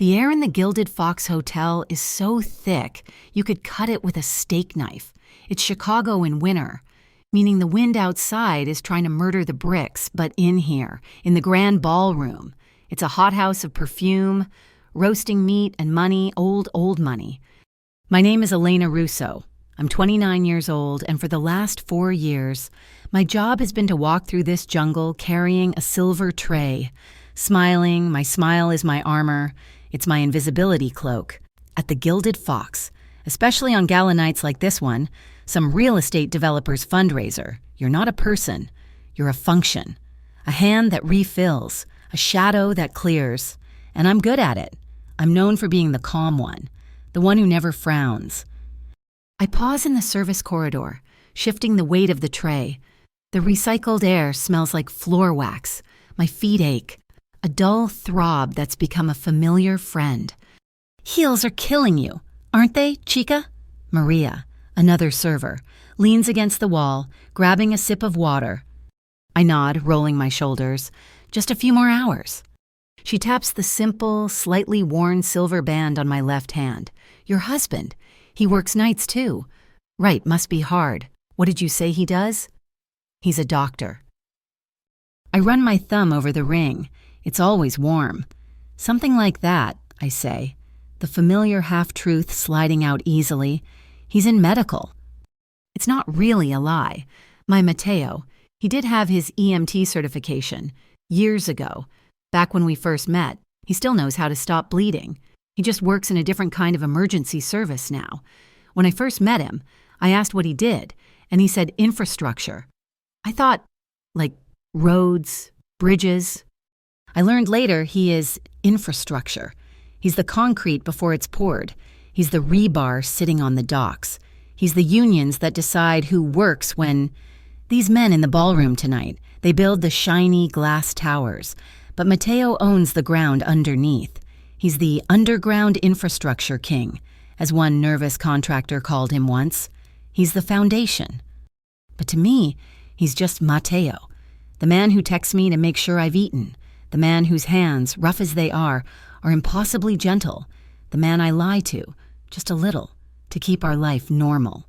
The air in the Gilded Fox Hotel is so thick you could cut it with a steak knife. It's Chicago in winter, meaning the wind outside is trying to murder the bricks, but in here, in the grand ballroom, it's a hothouse of perfume, roasting meat and money, old money. My name is Elena Russo. I'm 29 years old, and for the last 4 years, my job has been to walk through this jungle carrying a silver tray. Smiling, my smile is my armor, it's my invisibility cloak. At the Gilded Fox, especially on gala nights like this one, some real estate developer's fundraiser, you're not a person, you're a function. A hand that refills, a shadow that clears. And I'm good at it. I'm known for being the calm one, the one who never frowns. I pause in the service corridor, shifting the weight of the tray. The recycled air smells like floor wax. My feet ache. A dull throb that's become a familiar friend. Heels are killing you, aren't they, chica? Maria, another server, leans against the wall, grabbing a sip of water. I nod, rolling my shoulders. Just a few more hours. She taps the simple, slightly worn silver band on my left hand. Your husband. He works nights too. Right, must be hard. What did you say he does? He's a doctor. I run my thumb over the ring. It's always warm. Something like that, I say. The familiar half-truth sliding out easily. He's in medical. It's not really a lie. My Mateo, he did have his EMT certification years ago. Back when we first met, he still knows how to stop bleeding. He just works in a different kind of emergency service now. When I first met him, I asked what he did, and he said infrastructure. I thought, like roads, bridges. I learned later he is infrastructure. He's the concrete before it's poured. He's the rebar sitting on the docks. He's the unions that decide who works when... These men in the ballroom tonight, they build the shiny glass towers. But Mateo owns the ground underneath. He's the underground infrastructure king, as one nervous contractor called him once. He's the foundation. But to me, he's just Mateo, the man who texts me to make sure I've eaten, the man whose hands, rough as they are impossibly gentle, the man I lie to, just a little, to keep our life normal.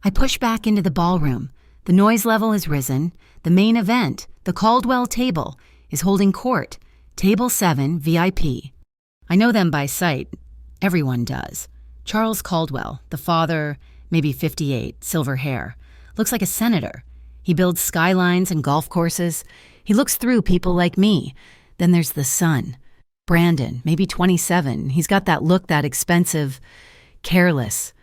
I push back into the ballroom. The noise level has risen. The main event, the Caldwell table, is holding court, Table 7, VIP. I know them by sight. Everyone does. Charles Caldwell, the father, maybe 58, silver hair. Looks like a senator. He builds skylines and golf courses. He looks through people like me. Then there's the son. Brandon, maybe 27. He's got that look, that expensive, careless.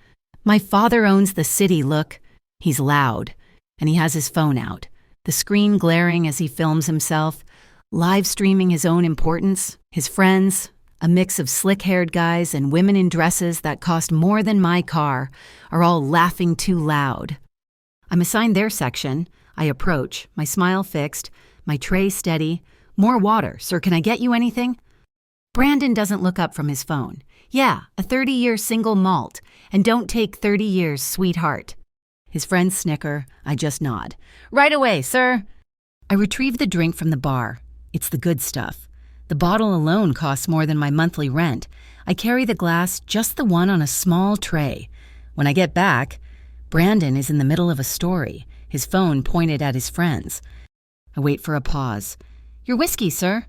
My father owns the city look. He's loud. And he has his phone out. The screen glaring as he films himself. Live streaming his own importance, his friends, a mix of slick-haired guys and women in dresses that cost more than my car, are all laughing too loud. I'm assigned their section. I approach, my smile fixed, my tray steady. More water, sir, can I get you anything? Brandon doesn't look up from his phone. Yeah, a 30-year single malt, and don't take 30 years, sweetheart. His friends snicker, I just nod. Right away, sir. I retrieve the drink from the bar. It's the good stuff. The bottle alone costs more than my monthly rent. I carry the glass, just the one on a small tray. When I get back, Brandon is in the middle of a story, his phone pointed at his friends. I wait for a pause. Your whiskey, sir.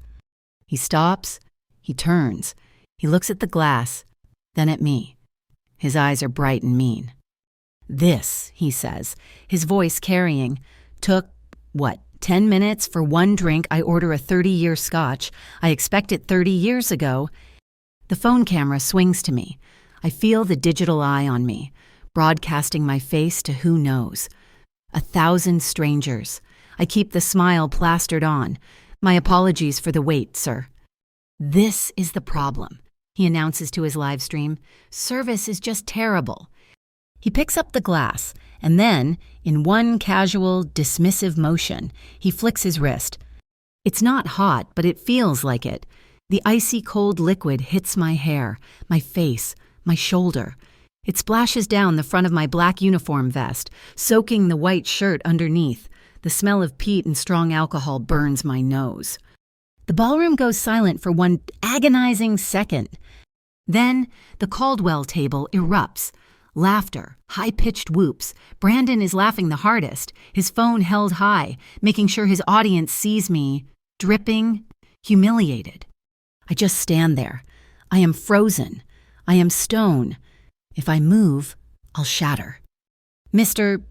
He stops. He turns. He looks at the glass, then at me. His eyes are bright and mean. This, he says, his voice carrying, took, 10 minutes for one drink. I order a 30-year scotch. I expect it 30 years ago. The phone camera swings to me. I feel the digital eye on me, broadcasting my face to who knows. 1,000 strangers. I keep the smile plastered on. My apologies for the wait, sir. This is the problem, he announces to his live stream. Service is just terrible. He picks up the glass, and then, in one casual, dismissive motion, he flicks his wrist. It's not hot, but it feels like it. The icy cold liquid hits my hair, my face, my shoulder. It splashes down the front of my black uniform vest, soaking the white shirt underneath. The smell of peat and strong alcohol burns my nose. The ballroom goes silent for one agonizing second. Then the Caldwell table erupts. Laughter, high-pitched whoops. Brandon is laughing the hardest, his phone held high, making sure his audience sees me, dripping, humiliated. I just stand there. I am frozen. I am stone. If I move, I'll shatter. Mr.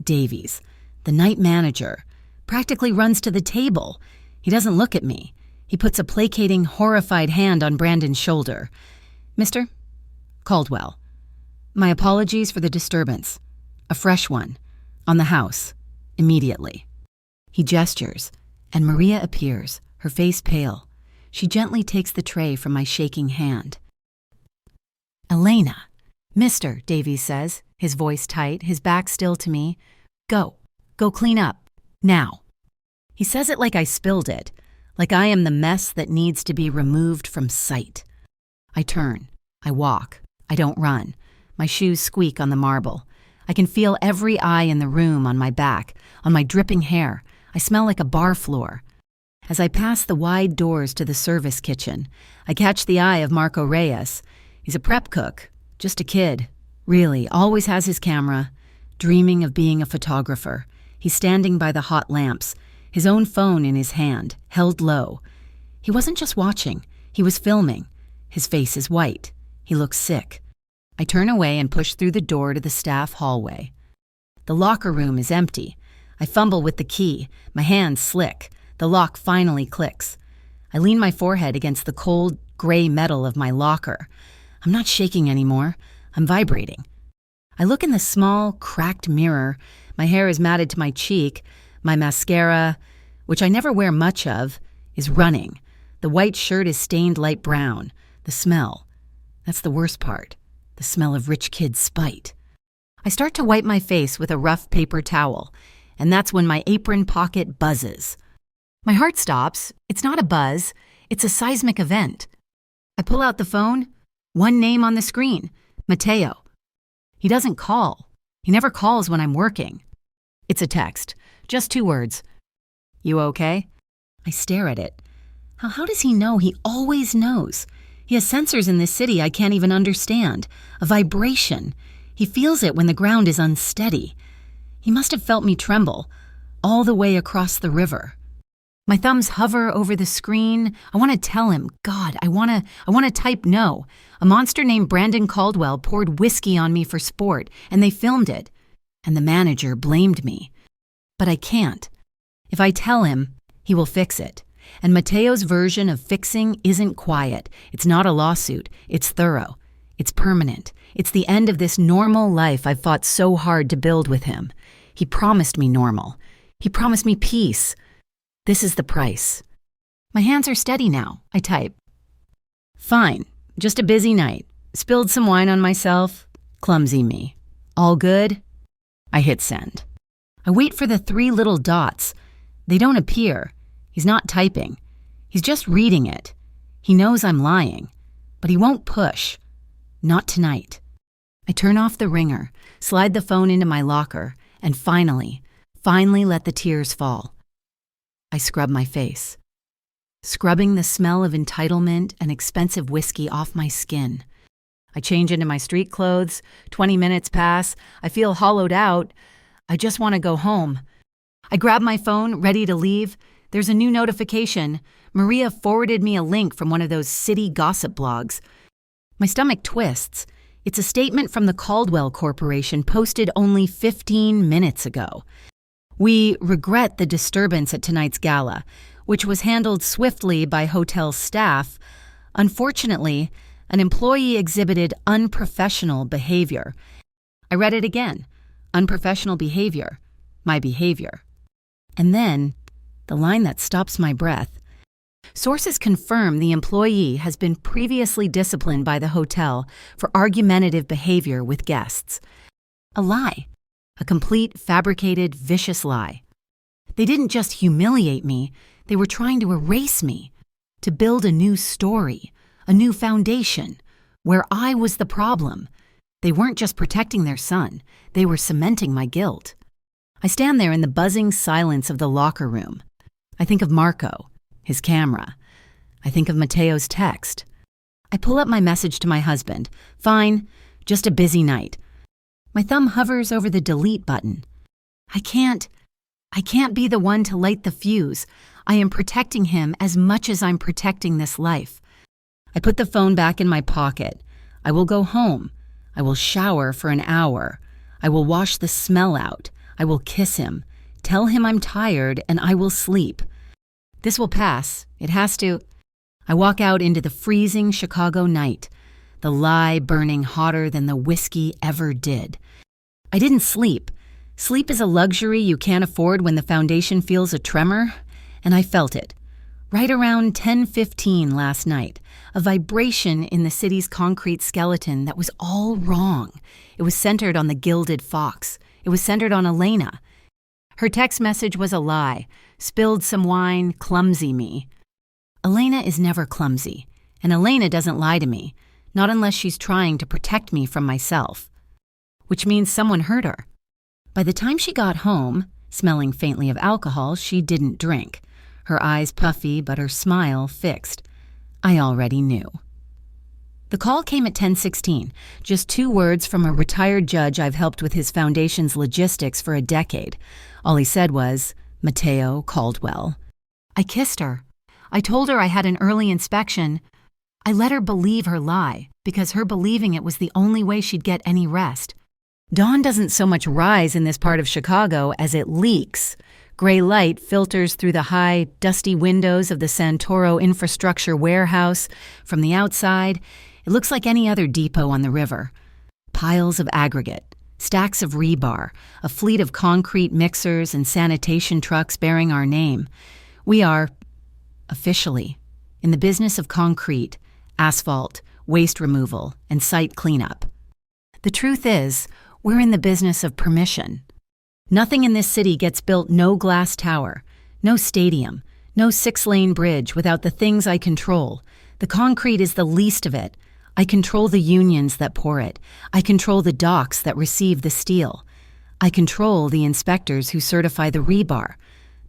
Davies, the night manager, practically runs to the table. He doesn't look at me. He puts a placating, horrified hand on Brandon's shoulder. Mr. Caldwell, my apologies for the disturbance. A fresh one. On the house. Immediately. He gestures, and Maria appears, her face pale. She gently takes the tray from my shaking hand. Elena. Mr. Davies says, his voice tight, his back still to me. Go. Go clean up. Now. He says it like I spilled it, like I am the mess that needs to be removed from sight. I turn. I walk. I don't run. My shoes squeak on the marble. I can feel every eye in the room on my back, on my dripping hair. I smell like a bar floor. As I pass the wide doors to the service kitchen, I catch the eye of Marco Reyes. He's a prep cook, just a kid. Really, always has his camera, dreaming of being a photographer. He's standing by the hot lamps, his own phone in his hand, held low. He wasn't just watching, he was filming. His face is white. He looks sick. I turn away and push through the door to the staff hallway. The locker room is empty. I fumble with the key, my hands slick. The lock finally clicks. I lean my forehead against the cold, gray metal of my locker. I'm not shaking anymore. I'm vibrating. I look in the small, cracked mirror. My hair is matted to my cheek. My mascara, which I never wear much of, is running. The white shirt is stained light brown. The smell. That's the worst part. The smell of rich kid spite. I start to wipe my face with a rough paper towel, and that's when my apron pocket buzzes. My heart stops. It's not a buzz. It's a seismic event. I pull out the phone. One name on the screen. Mateo. He doesn't call. He never calls when I'm working. It's a text. Just 2 words. You okay? I stare at it. How does he know? He always knows. He has sensors in this city I can't even understand. A vibration. He feels it when the ground is unsteady. He must have felt me tremble, all the way across the river. My thumbs hover over the screen. I want to tell him, God, I want to type no. A monster named Brandon Caldwell poured whiskey on me for sport, and they filmed it. And the manager blamed me. But I can't. If I tell him, he will fix it. And Mateo's version of fixing isn't quiet. It's not a lawsuit. It's thorough. It's permanent. It's the end of this normal life I've fought so hard to build with him. He promised me normal. He promised me peace. This is the price. My hands are steady now. I type. Fine. Just a busy night. Spilled some wine on myself. Clumsy me. All good? I hit send. I wait for the 3 little dots. They don't appear. He's not typing. He's just reading it. He knows I'm lying. But he won't push. Not tonight. I turn off the ringer, slide the phone into my locker, and finally let the tears fall. I scrub my face, scrubbing the smell of entitlement and expensive whiskey off my skin. I change into my street clothes. 20 minutes pass. I feel hollowed out. I just want to go home. I grab my phone, ready to leave. There's a new notification. Maria forwarded me a link from one of those city gossip blogs. My stomach twists. It's a statement from the Caldwell Corporation posted only 15 minutes ago. We regret the disturbance at tonight's gala, which was handled swiftly by hotel staff. Unfortunately, an employee exhibited unprofessional behavior. I read it again. Unprofessional behavior. My behavior. And then, the line that stops my breath. Sources confirm the employee has been previously disciplined by the hotel for argumentative behavior with guests. A lie. A complete, fabricated, vicious lie. They didn't just humiliate me, they were trying to erase me, to build a new story, a new foundation, where I was the problem. They weren't just protecting their son, they were cementing my guilt. I stand there in the buzzing silence of the locker room. I think of Marco, his camera, I think of Mateo's text. I pull up my message to my husband. Fine, just a busy night. My thumb hovers over the delete button. I can't be the one to light the fuse. I am protecting him as much as I'm protecting this life. I put the phone back in my pocket. I will go home. I will shower for an hour. I will wash the smell out. I will kiss him. Tell him I'm tired and I will sleep. This will pass. It has to. I walk out into the freezing Chicago night, the lie burning hotter than the whiskey ever did. I didn't sleep. Sleep is a luxury you can't afford when the foundation feels a tremor, and I felt it. Right around 10:15 last night, a vibration in the city's concrete skeleton that was all wrong. It was centered on the gilded fox. It was centered on Elena. Her text message was a lie. Spilled some wine, clumsy me. Elena is never clumsy, and Elena doesn't lie to me, not unless she's trying to protect me from myself. Which means someone hurt her. By the time she got home, smelling faintly of alcohol, she didn't drink. Her eyes puffy, but her smile fixed. I already knew. The call came at 10:16, just 2 words from a retired judge I've helped with his foundation's logistics for a decade. All he said was, Mateo Caldwell. I kissed her. I told her I had an early inspection. I let her believe her lie, because her believing it was the only way she'd get any rest. Dawn doesn't so much rise in this part of Chicago as it leaks. Gray light filters through the high, dusty windows of the Santoro infrastructure warehouse. From the outside, it looks like any other depot on the river. Piles of aggregate, stacks of rebar, a fleet of concrete mixers and sanitation trucks bearing our name. We are, officially, in the business of concrete, asphalt, waste removal, and site cleanup. The truth is, we're in the business of permission. Nothing in this city gets built no glass tower, no stadium, no 6-lane bridge without the things I control. The concrete is the least of it. I control the unions that pour it. I control the docks that receive the steel. I control the inspectors who certify the rebar,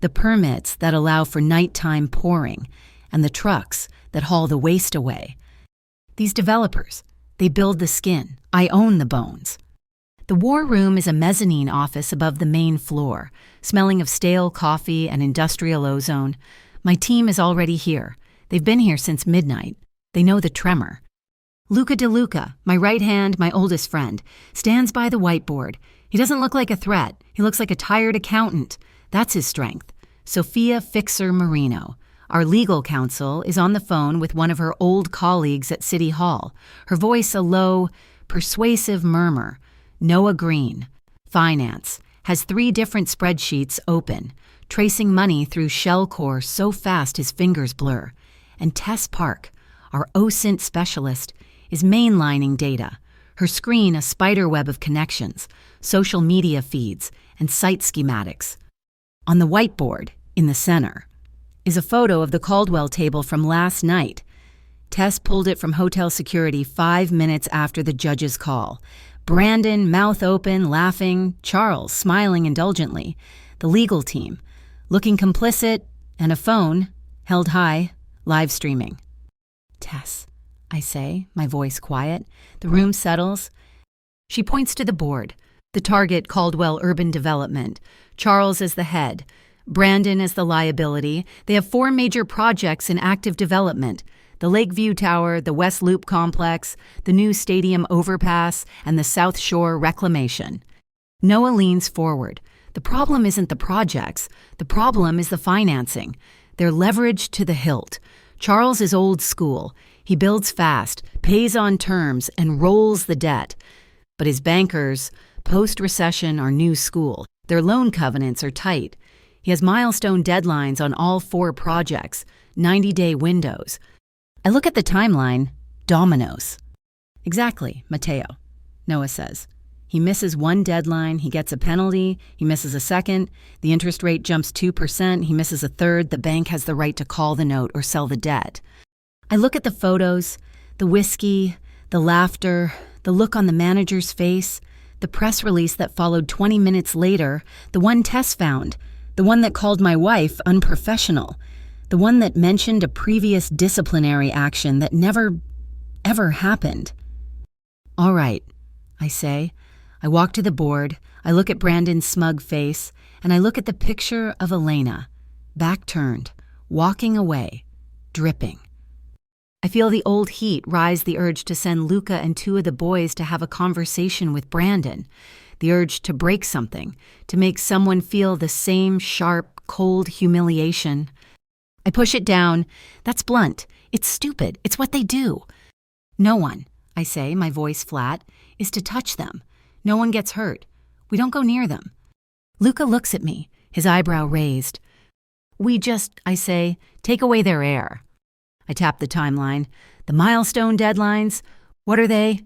the permits that allow for nighttime pouring, and the trucks that haul the waste away. These developers, they build the skin. I own the bones. The war room is a mezzanine office above the main floor, smelling of stale coffee and industrial ozone. My team is already here. They've been here since midnight. They know the tremor. Luca DeLuca, my right hand, my oldest friend, stands by the whiteboard. He doesn't look like a threat. He looks like a tired accountant. That's his strength. Sophia Fixer Marino, our legal counsel, is on the phone with one of her old colleagues at City Hall, her voice a low, persuasive murmur. Noah Green, finance, has 3 different spreadsheets open, tracing money through shell core so fast his fingers blur. And Tess Park, our OSINT specialist, is mainlining data, her screen a spider web of connections, social media feeds, and site schematics. On the whiteboard, in the center, is a photo of the Caldwell table from last night. Tess pulled it from hotel security 5 minutes after the judge's call. Brandon, mouth open, laughing, Charles, smiling indulgently, the legal team, looking complicit, and a phone, held high, live streaming. Tess, I say, my voice quiet. The room settles. She points to the board, the target Caldwell Urban Development, Charles as the head, Brandon as the liability. They have 4 major projects in active development: the Lakeview Tower, the West Loop Complex, the new stadium overpass, and the South Shore reclamation. Noah leans forward. The problem isn't the projects. The problem is the financing. They're leveraged to the hilt. Charles is old school. He builds fast, pays on terms, and rolls the debt. But his bankers, post-recession, are new school. Their loan covenants are tight. He has milestone deadlines on all 4 projects, 90-day windows. I look at the timeline, dominoes. Exactly, Mateo, Noah says. He misses 1 deadline, he gets a penalty, he misses a second, the interest rate jumps 2%, he misses a third, the bank has the right to call the note or sell the debt. I look at the photos, the whiskey, the laughter, the look on the manager's face, the press release that followed 20 minutes later, the one Tess found, the one that called my wife unprofessional. The one that mentioned a previous disciplinary action that never, ever happened. All right, I say. I walk to the board, I look at Brandon's smug face, and I look at the picture of Elena, back turned, walking away, dripping. I feel the old heat rise, the urge to send Luca and two of the boys to have a conversation with Brandon, the urge to break something, to make someone feel the same sharp, cold humiliation. I push it down. That's blunt. It's stupid. It's what they do. No one, I say, my voice flat, is to touch them. No one gets hurt. We don't go near them. Luca looks at me, his eyebrow raised. We just, I say, take away their air. I tap the timeline. The milestone deadlines, what are they?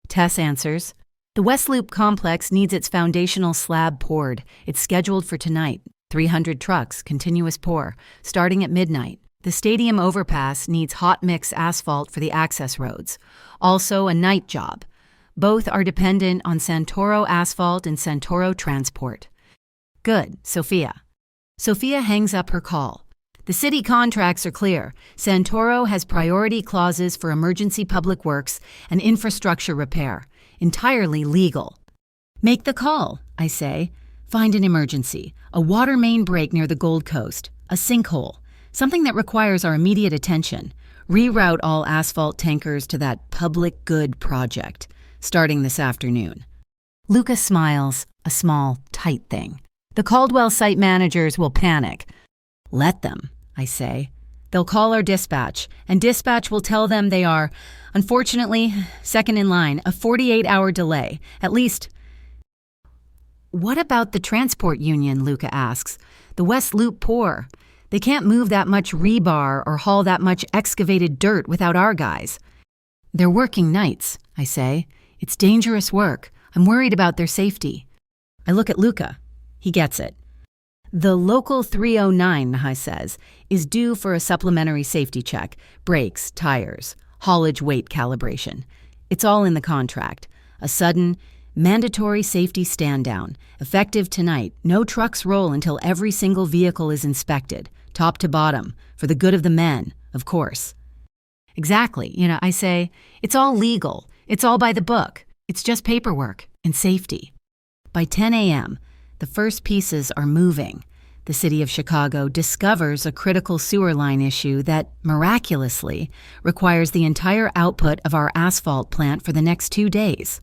Tess answers. The West Loop complex needs its foundational slab poured. It's scheduled for tonight. 300 trucks, continuous pour, starting at midnight. The stadium overpass needs hot mix asphalt for the access roads. Also a night job. Both are dependent on Santoro Asphalt and Santoro Transport. Good, Sophia. Sophia hangs up her call. The city contracts are clear. Santoro has priority clauses for emergency public works and infrastructure repair. Entirely legal. Make the call, I say. Find an emergency. A water main break near the Gold Coast. A sinkhole. Something that requires our immediate attention. Reroute all asphalt tankers to that public good project, starting this afternoon. Luca smiles, a small, tight thing. The Caldwell site managers will panic. Let them, I say. They'll call our dispatch, and dispatch will tell them they are, unfortunately, second in line, a 48-hour delay, at least. What about the transport union, Luca asks. The West Loop pour. They can't move that much rebar or haul that much excavated dirt without our guys. They're working nights, I say. It's dangerous work. I'm worried about their safety. I look at Luca. He gets it. The Local 309, Nahai says, is due for a supplementary safety check, brakes, tires, haulage weight calibration. It's all in the contract. A sudden, mandatory safety stand-down, effective tonight. No trucks roll until every single vehicle is inspected, top to bottom, for the good of the men, of course. Exactly, I say, it's all legal. It's all by the book. It's just paperwork and safety. By 10 a.m., the first pieces are moving. The city of Chicago discovers a critical sewer line issue that, miraculously, requires the entire output of our asphalt plant for the next 2 days.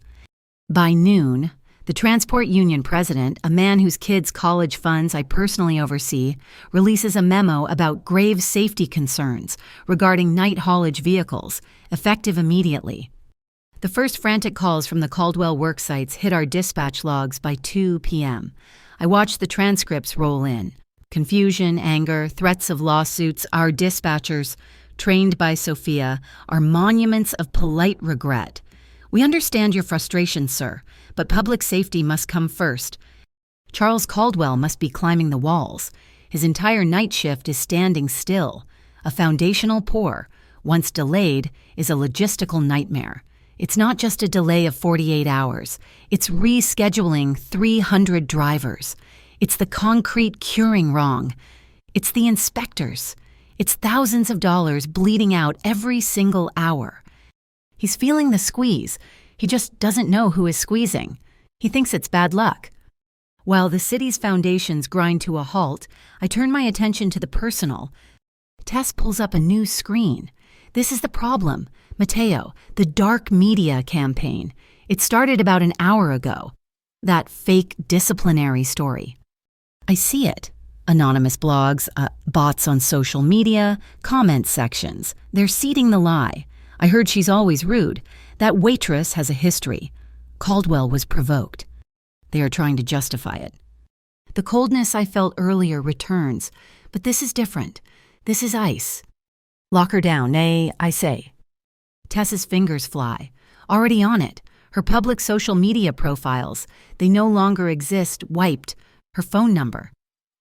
By noon, the transport union president, a man whose kids' college funds I personally oversee, releases a memo about grave safety concerns regarding night haulage vehicles, effective immediately. The first frantic calls from the Caldwell work sites hit our dispatch logs by 2 p.m. I watch the transcripts roll in. Confusion, anger, threats of lawsuits. Our dispatchers, trained by Sophia, are monuments of polite regret. We understand your frustration, sir, but public safety must come first. Charles Caldwell must be climbing the walls. His entire night shift is standing still. A foundational pour, once delayed, is a logistical nightmare. It's not just a delay of 48 hours. It's rescheduling 300 drivers. It's the concrete curing wrong. It's the inspectors. It's thousands of dollars bleeding out every single hour. He's feeling the squeeze. He just doesn't know who is squeezing. He thinks it's bad luck. While the city's foundations grind to a halt, I turn my attention to the personal. Tess pulls up a new screen. This is the problem. Matteo, the dark media campaign. It started about an hour ago. That fake disciplinary story. I see it. Anonymous blogs, bots on social media, comment sections. They're seeding the lie. I heard she's always rude. That waitress has a history. Caldwell was provoked. They are trying to justify it. The coldness I felt earlier returns, but this is different. This is ice. Lock her down, nay, I say. Tess's fingers fly. Already on it. Her public social media profiles. They no longer exist, wiped. Her phone number.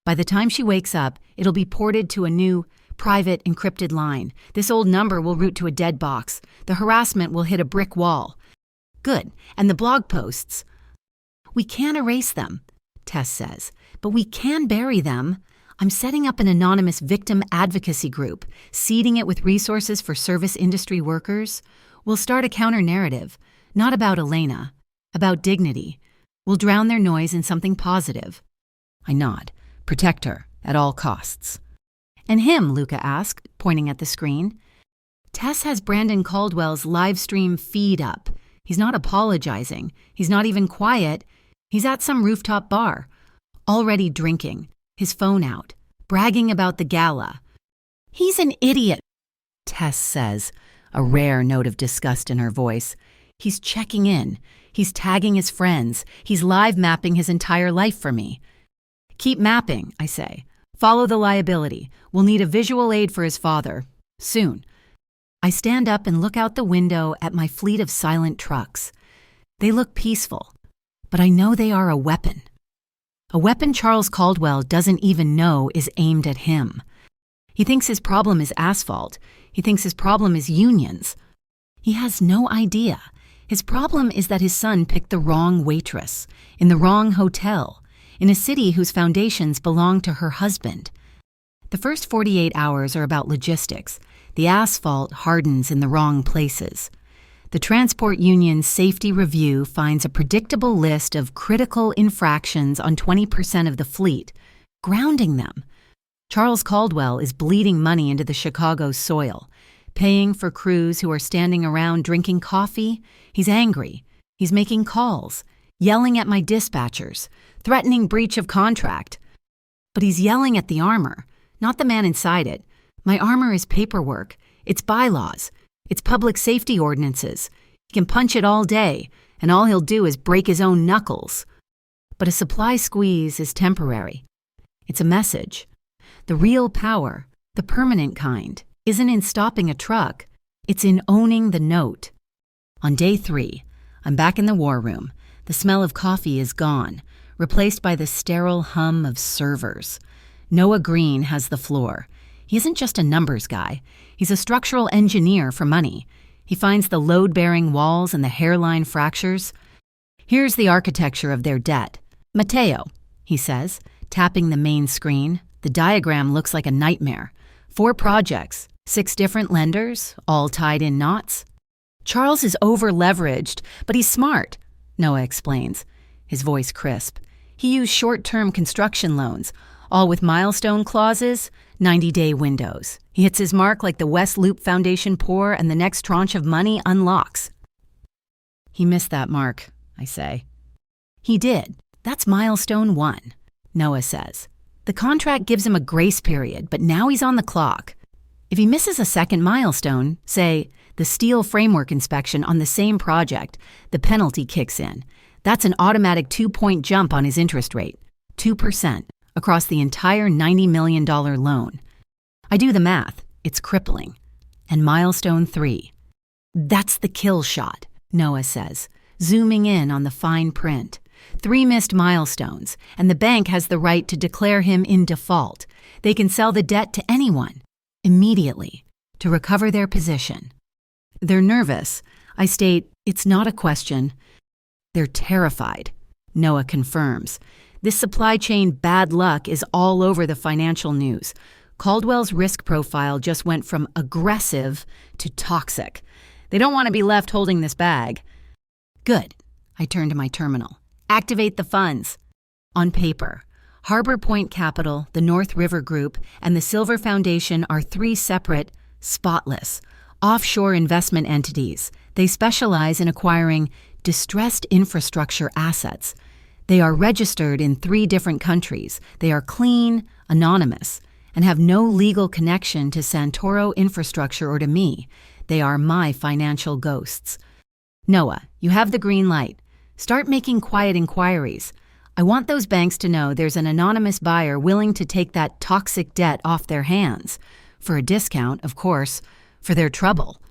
By the time she wakes up, it'll be ported to a new, private, encrypted line. This old number will route to a dead box. The harassment will hit a brick wall. Good. And the blog posts. We can't erase them, Tess says, but we can bury them. I'm setting up an anonymous victim advocacy group, seeding it with resources for service industry workers. We'll start a counter-narrative, not about Elena, about dignity. We'll drown their noise in something positive. I nod. Protect her, at all costs. And him, Luca asked, pointing at the screen. Tess has Brandon Caldwell's live stream feed up. He's not apologizing. He's not even quiet. He's at some rooftop bar, already drinking, his phone out, bragging about the gala. He's an idiot, Tess says, a rare note of disgust in her voice. He's checking in. He's tagging his friends. He's live mapping his entire life for me. Keep mapping, I say. Follow the liability. We'll need a visual aid for his father. Soon. I stand up and look out the window at my fleet of silent trucks. They look peaceful, but I know they are a weapon. A weapon Charles Caldwell doesn't even know is aimed at him. He thinks his problem is asphalt. He thinks his problem is unions. He has no idea. His problem is that his son picked the wrong waitress, in the wrong hotel, in a city whose foundations belong to her husband. The first 48 hours are about logistics. The asphalt hardens in the wrong places. The transport union's safety review finds a predictable list of critical infractions on 20% of the fleet, grounding them. Charles Caldwell is bleeding money into the Chicago soil, paying for crews who are standing around drinking coffee. He's angry. He's making calls, yelling at my dispatchers, threatening breach of contract. But he's yelling at the armor, not the man inside it. My armor is paperwork. It's bylaws. It's public safety ordinances. He can punch it all day, and all he'll do is break his own knuckles. But a supply squeeze is temporary. It's a message. The real power, the permanent kind, isn't in stopping a truck. It's in owning the note. On day 3, I'm back in the war room. The smell of coffee is gone, replaced by the sterile hum of servers. Noah Green has the floor. He isn't just a numbers guy. He's a structural engineer for money. He finds the load-bearing walls and the hairline fractures. Here's the architecture of their debt. Mateo, he says, tapping the main screen. The diagram looks like a nightmare. 4 projects, 6 different lenders, all tied in knots. Charles is over-leveraged, but he's smart, Noah explains, his voice crisp. He used short-term construction loans, all with milestone clauses, 90-day windows. He hits his mark like the West Loop Foundation pour, and the next tranche of money unlocks. He missed that mark, I say. He did. That's milestone 1, Noah says. The contract gives him a grace period, but now he's on the clock. If he misses a second milestone, say, the steel framework inspection on the same project, the penalty kicks in. That's an automatic 2-point jump on his interest rate, 2%, across the entire $90 million loan. I do the math. It's crippling. And milestone 3. That's the kill shot, Noah says, zooming in on the fine print. 3 missed milestones, and the bank has the right to declare him in default. They can sell the debt to anyone, immediately, to recover their position. They're nervous. I state, it's not a question. They're terrified, Noah confirms. This supply chain bad luck is all over the financial news. Caldwell's risk profile just went from aggressive to toxic. They don't want to be left holding this bag. Good. I turn to my terminal. Activate the funds. On paper, Harbor Point Capital, the North River Group, and the Silver Foundation are 3 separate, spotless, offshore investment entities. They specialize in acquiring distressed infrastructure assets. They are registered in 3 different countries. They are clean, anonymous, and have no legal connection to Santoro Infrastructure or to me. They are my financial ghosts. Noah, you have the green light. Start making quiet inquiries. I want those banks to know there's an anonymous buyer willing to take that toxic debt off their hands. For a discount, of course, for their trouble.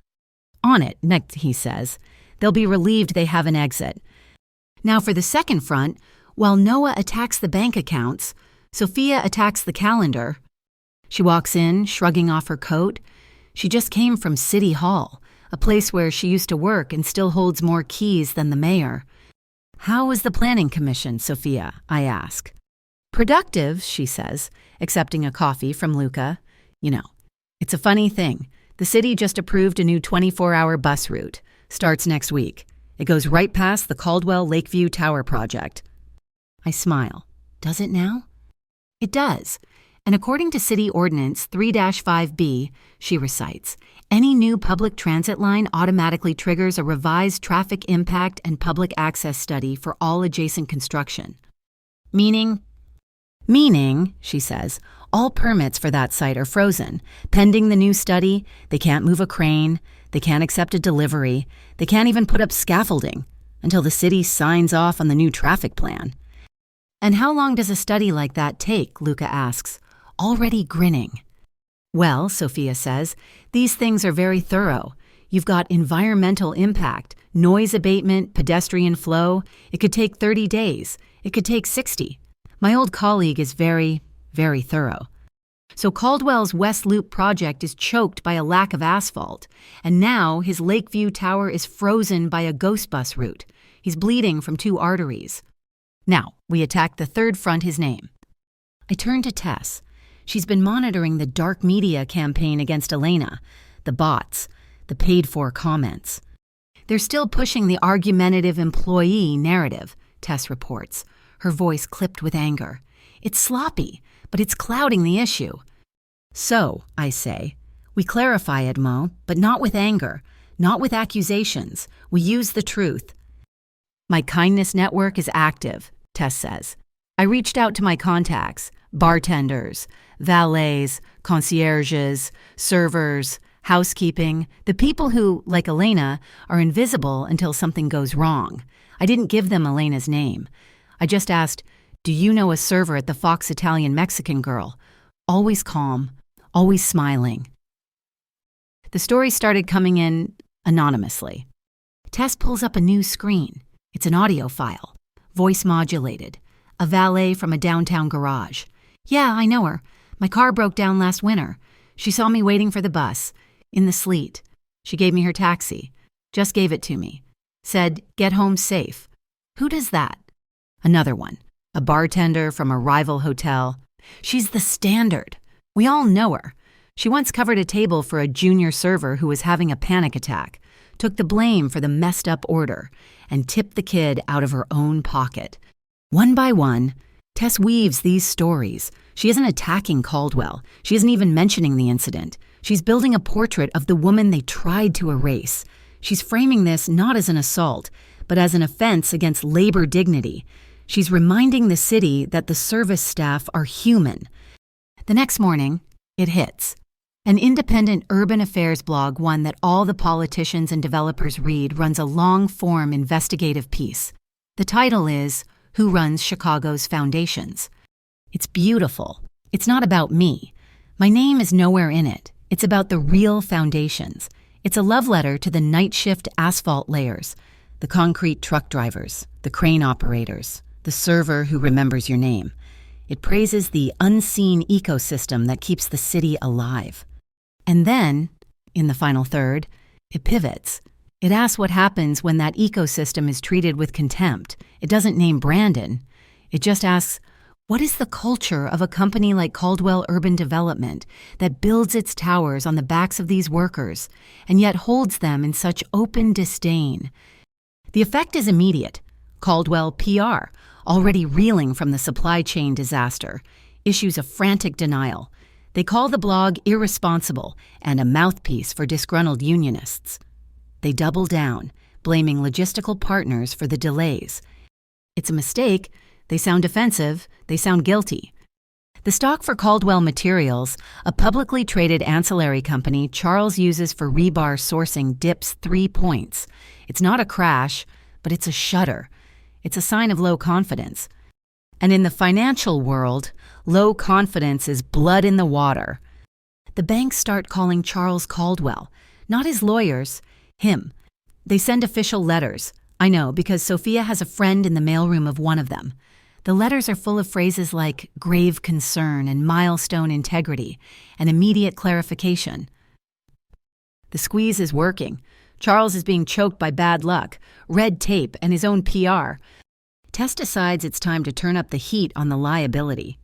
On it, next, he says. They'll be relieved they have an exit. Now for the second front, while Noah attacks the bank accounts, Sophia attacks the calendar. She walks in, shrugging off her coat. She just came from City Hall, a place where she used to work and still holds more keys than the mayor. How was the planning commission, Sophia? I ask. Productive, she says, accepting a coffee from Luca. You know, it's a funny thing. The city just approved a new 24-hour bus route. Starts next week. It goes right past the Caldwell Lakeview Tower project. I smile. Does it now? It does. And according to City Ordinance 3-5B, she recites, any new public transit line automatically triggers a revised traffic impact and public access study for all adjacent construction. Meaning, she says, all permits for that site are frozen. Pending the new study, they can't move a crane, they can't accept a delivery, they can't even put up scaffolding until the city signs off on the new traffic plan. And how long does a study like that take? Luca asks, already grinning. Well, Sophia says, these things are very thorough. You've got environmental impact, noise abatement, pedestrian flow. It could take 30 days. It could take 60. My old colleague is very, very thorough. So Caldwell's West Loop project is choked by a lack of asphalt, and now his Lakeview Tower is frozen by a ghost bus route. He's bleeding from 2 arteries. Now, we attack the third front, his name. I turn to Tess. She's been monitoring the dark media campaign against Elena, the bots, the paid-for comments. They're still pushing the argumentative employee narrative, Tess reports, her voice clipped with anger. It's sloppy, but it's clouding the issue. So, I say, we clarify it, Mo, but not with anger, not with accusations. We use the truth. My kindness network is active, Tess says. I reached out to my contacts, bartenders, valets, concierges, servers, housekeeping, the people who, like Elena, are invisible until something goes wrong. I didn't give them Elena's name. I just asked, do you know a server at the Fox Italian Mexican Girl? Always calm, always smiling. The story started coming in anonymously. Tess pulls up a new screen. It's an audio file, voice modulated. A valet from a downtown garage. Yeah, I know her. My car broke down last winter. She saw me waiting for the bus, in the sleet. She gave me her taxi. Just gave it to me. Said, get home safe. Who does that? Another one. A bartender from a rival hotel. She's the standard. We all know her. She once covered a table for a junior server who was having a panic attack, took the blame for the messed up order, and tipped the kid out of her own pocket. One by one, Tess weaves these stories. She isn't attacking Caldwell. She isn't even mentioning the incident. She's building a portrait of the woman they tried to erase. She's framing this not as an assault, but as an offense against labor dignity. She's reminding the city that the service staff are human. The next morning, it hits. An independent urban affairs blog, one that all the politicians and developers read, runs a long-form investigative piece. The title is, Who Runs Chicago's Foundations? It's beautiful. It's not about me. My name is nowhere in it. It's about the real foundations. It's a love letter to the night shift asphalt layers, the concrete truck drivers, the crane operators, the server who remembers your name. It praises the unseen ecosystem that keeps the city alive. And then, in the final third, it pivots. It asks what happens when that ecosystem is treated with contempt. It doesn't name Brandon. It just asks, what is the culture of a company like Caldwell Urban Development that builds its towers on the backs of these workers and yet holds them in such open disdain? The effect is immediate. Caldwell PR, already reeling from the supply chain disaster, issues a frantic denial. They call the blog irresponsible and a mouthpiece for disgruntled unionists. They double down, blaming logistical partners for the delays. It's a mistake. They sound defensive. They sound guilty. The stock for Caldwell Materials, a publicly traded ancillary company Charles uses for rebar sourcing, dips 3 points. It's not a crash, but it's a shudder. It's a sign of low confidence. And in the financial world, low confidence is blood in the water. The banks start calling Charles Caldwell, not his lawyers, him. They send official letters. I know, because Sophia has a friend in the mailroom of one of them. The letters are full of phrases like grave concern and milestone integrity and immediate clarification. The squeeze is working. Charles is being choked by bad luck, red tape, and his own PR. Tess decides it's time to turn up the heat on the liability.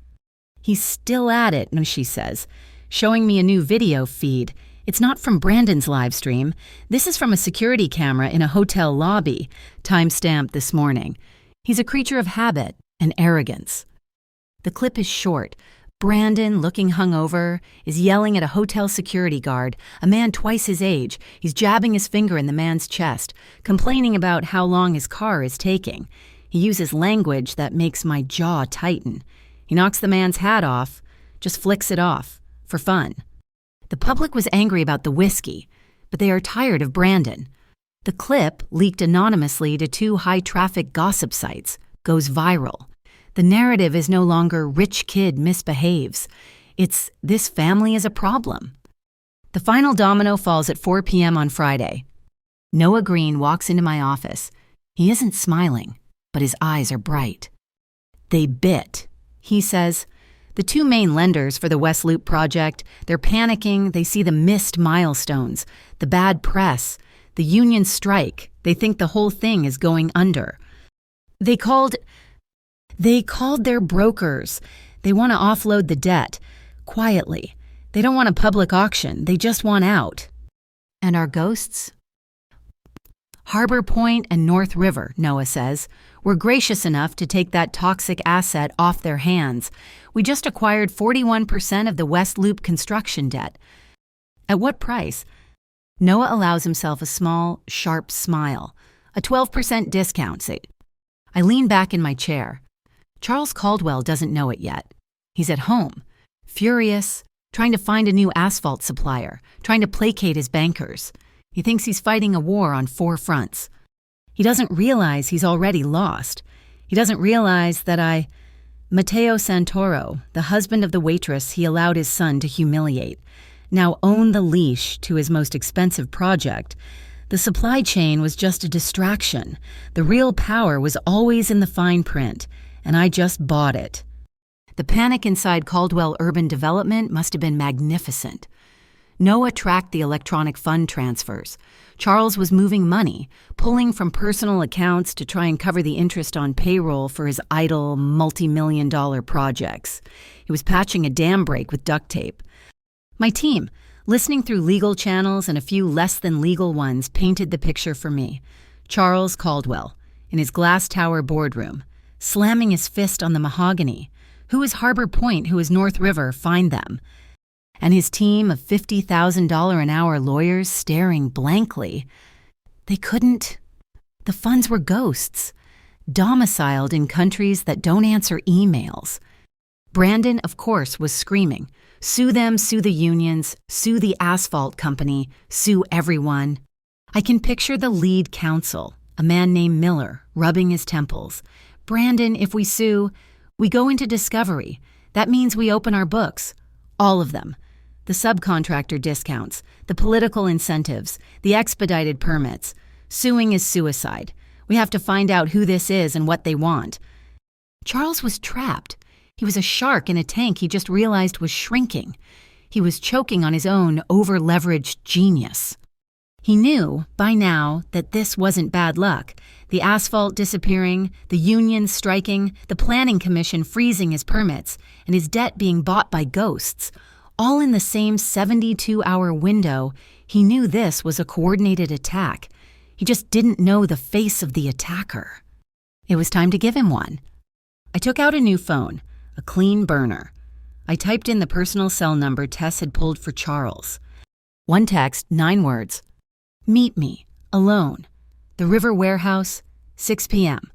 He's still at it, she says, showing me a new video feed. It's not from Brandon's live stream. This is from a security camera in a hotel lobby, time-stamped this morning. He's a creature of habit and arrogance. The clip is short. Brandon, looking hungover, is yelling at a hotel security guard, a man twice his age. He's jabbing his finger in the man's chest, complaining about how long his car is taking. He uses language that makes my jaw tighten. He knocks the man's hat off, just flicks it off, for fun. The public was angry about the whiskey, but they are tired of Brandon. The clip, leaked anonymously to 2 high-traffic gossip sites, goes viral. The narrative is no longer rich kid misbehaves. It's this family is a problem. The final domino falls at 4 p.m. on Friday. Noah Green walks into my office. He isn't smiling, but his eyes are bright. They bit, he says. The 2 main lenders for the West Loop project, they're panicking. They see the missed milestones, the bad press, the union strike. They think the whole thing is going under. They called their brokers. They want to offload the debt, quietly. They don't want a public auction. They just want out. And our ghosts? Harbor Point and North River, Noah says, were gracious enough to take that toxic asset off their hands. We just acquired 41% of the West Loop construction debt. At what price? Noah allows himself a small, sharp smile. A 12% discount. I lean back in my chair. Charles Caldwell doesn't know it yet. He's at home, furious, trying to find a new asphalt supplier, trying to placate his bankers. He thinks he's fighting a war on 4 fronts. He doesn't realize he's already lost. He doesn't realize that Matteo Santoro, the husband of the waitress he allowed his son to humiliate, now own the leash to his most expensive project. The supply chain was just a distraction. The real power was always in the fine print, and I just bought it. The panic inside Caldwell Urban Development must have been magnificent. Noah tracked the electronic fund transfers. Charles was moving money, pulling from personal accounts to try and cover the interest on payroll for his idle, multi-million-dollar projects. He was patching a dam break with duct tape. My team, listening through legal channels and a few less-than-legal ones, painted the picture for me. Charles Caldwell, in his glass tower boardroom, slamming his fist on the mahogany. Who is Harbor Point? Who is North River? Find them. And his team of $50,000 an hour lawyers staring blankly. They couldn't. The funds were ghosts, domiciled in countries that don't answer emails. Brandon, of course, was screaming, "Sue them, sue the unions, sue the asphalt company, sue everyone." I can picture the lead counsel, a man named Miller, rubbing his temples. "Brandon, if we sue, we go into discovery. That means we open our books. All of them. The subcontractor discounts, the political incentives, the expedited permits. Suing is suicide. We have to find out who this is and what they want." Charles was trapped. He was a shark in a tank he just realized was shrinking. He was choking on his own over-leveraged genius. He knew, by now, that this wasn't bad luck. The asphalt disappearing, the union striking, the planning commission freezing his permits, and his debt being bought by ghosts. All in the same 72-hour window, he knew this was a coordinated attack. He just didn't know the face of the attacker. It was time to give him one. I took out a new phone, a clean burner. I typed in the personal cell number Tess had pulled for Charles. One text, 9 words. "Meet me, alone. The River Warehouse, 6 p.m.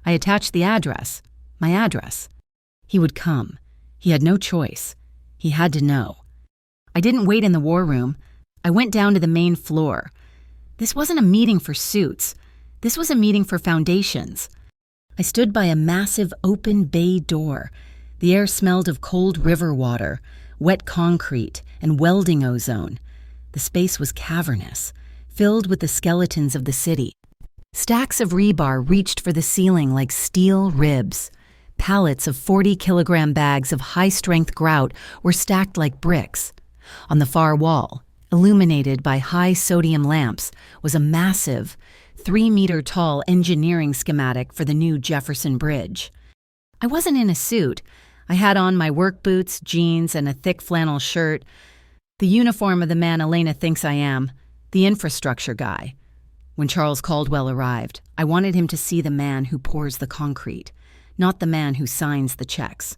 I attached the address, my address. He would come. He had no choice. He had to know. I didn't wait in the war room. I went down to the main floor. This wasn't a meeting for suits. This was a meeting for foundations. I stood by a massive open bay door. The air smelled of cold river water, wet concrete, and welding ozone. The space was cavernous, filled with the skeletons of the city. Stacks of rebar reached for the ceiling like steel ribs. Pallets of 40-kilogram bags of high-strength grout were stacked like bricks. On the far wall, illuminated by high-sodium lamps, was a massive, 3-meter-tall engineering schematic for the new Jefferson Bridge. I wasn't in a suit. I had on my work boots, jeans, and a thick flannel shirt. The uniform of the man Elena thinks I am, the infrastructure guy. When Charles Caldwell arrived, I wanted him to see the man who pours the concrete, not the man who signs the checks.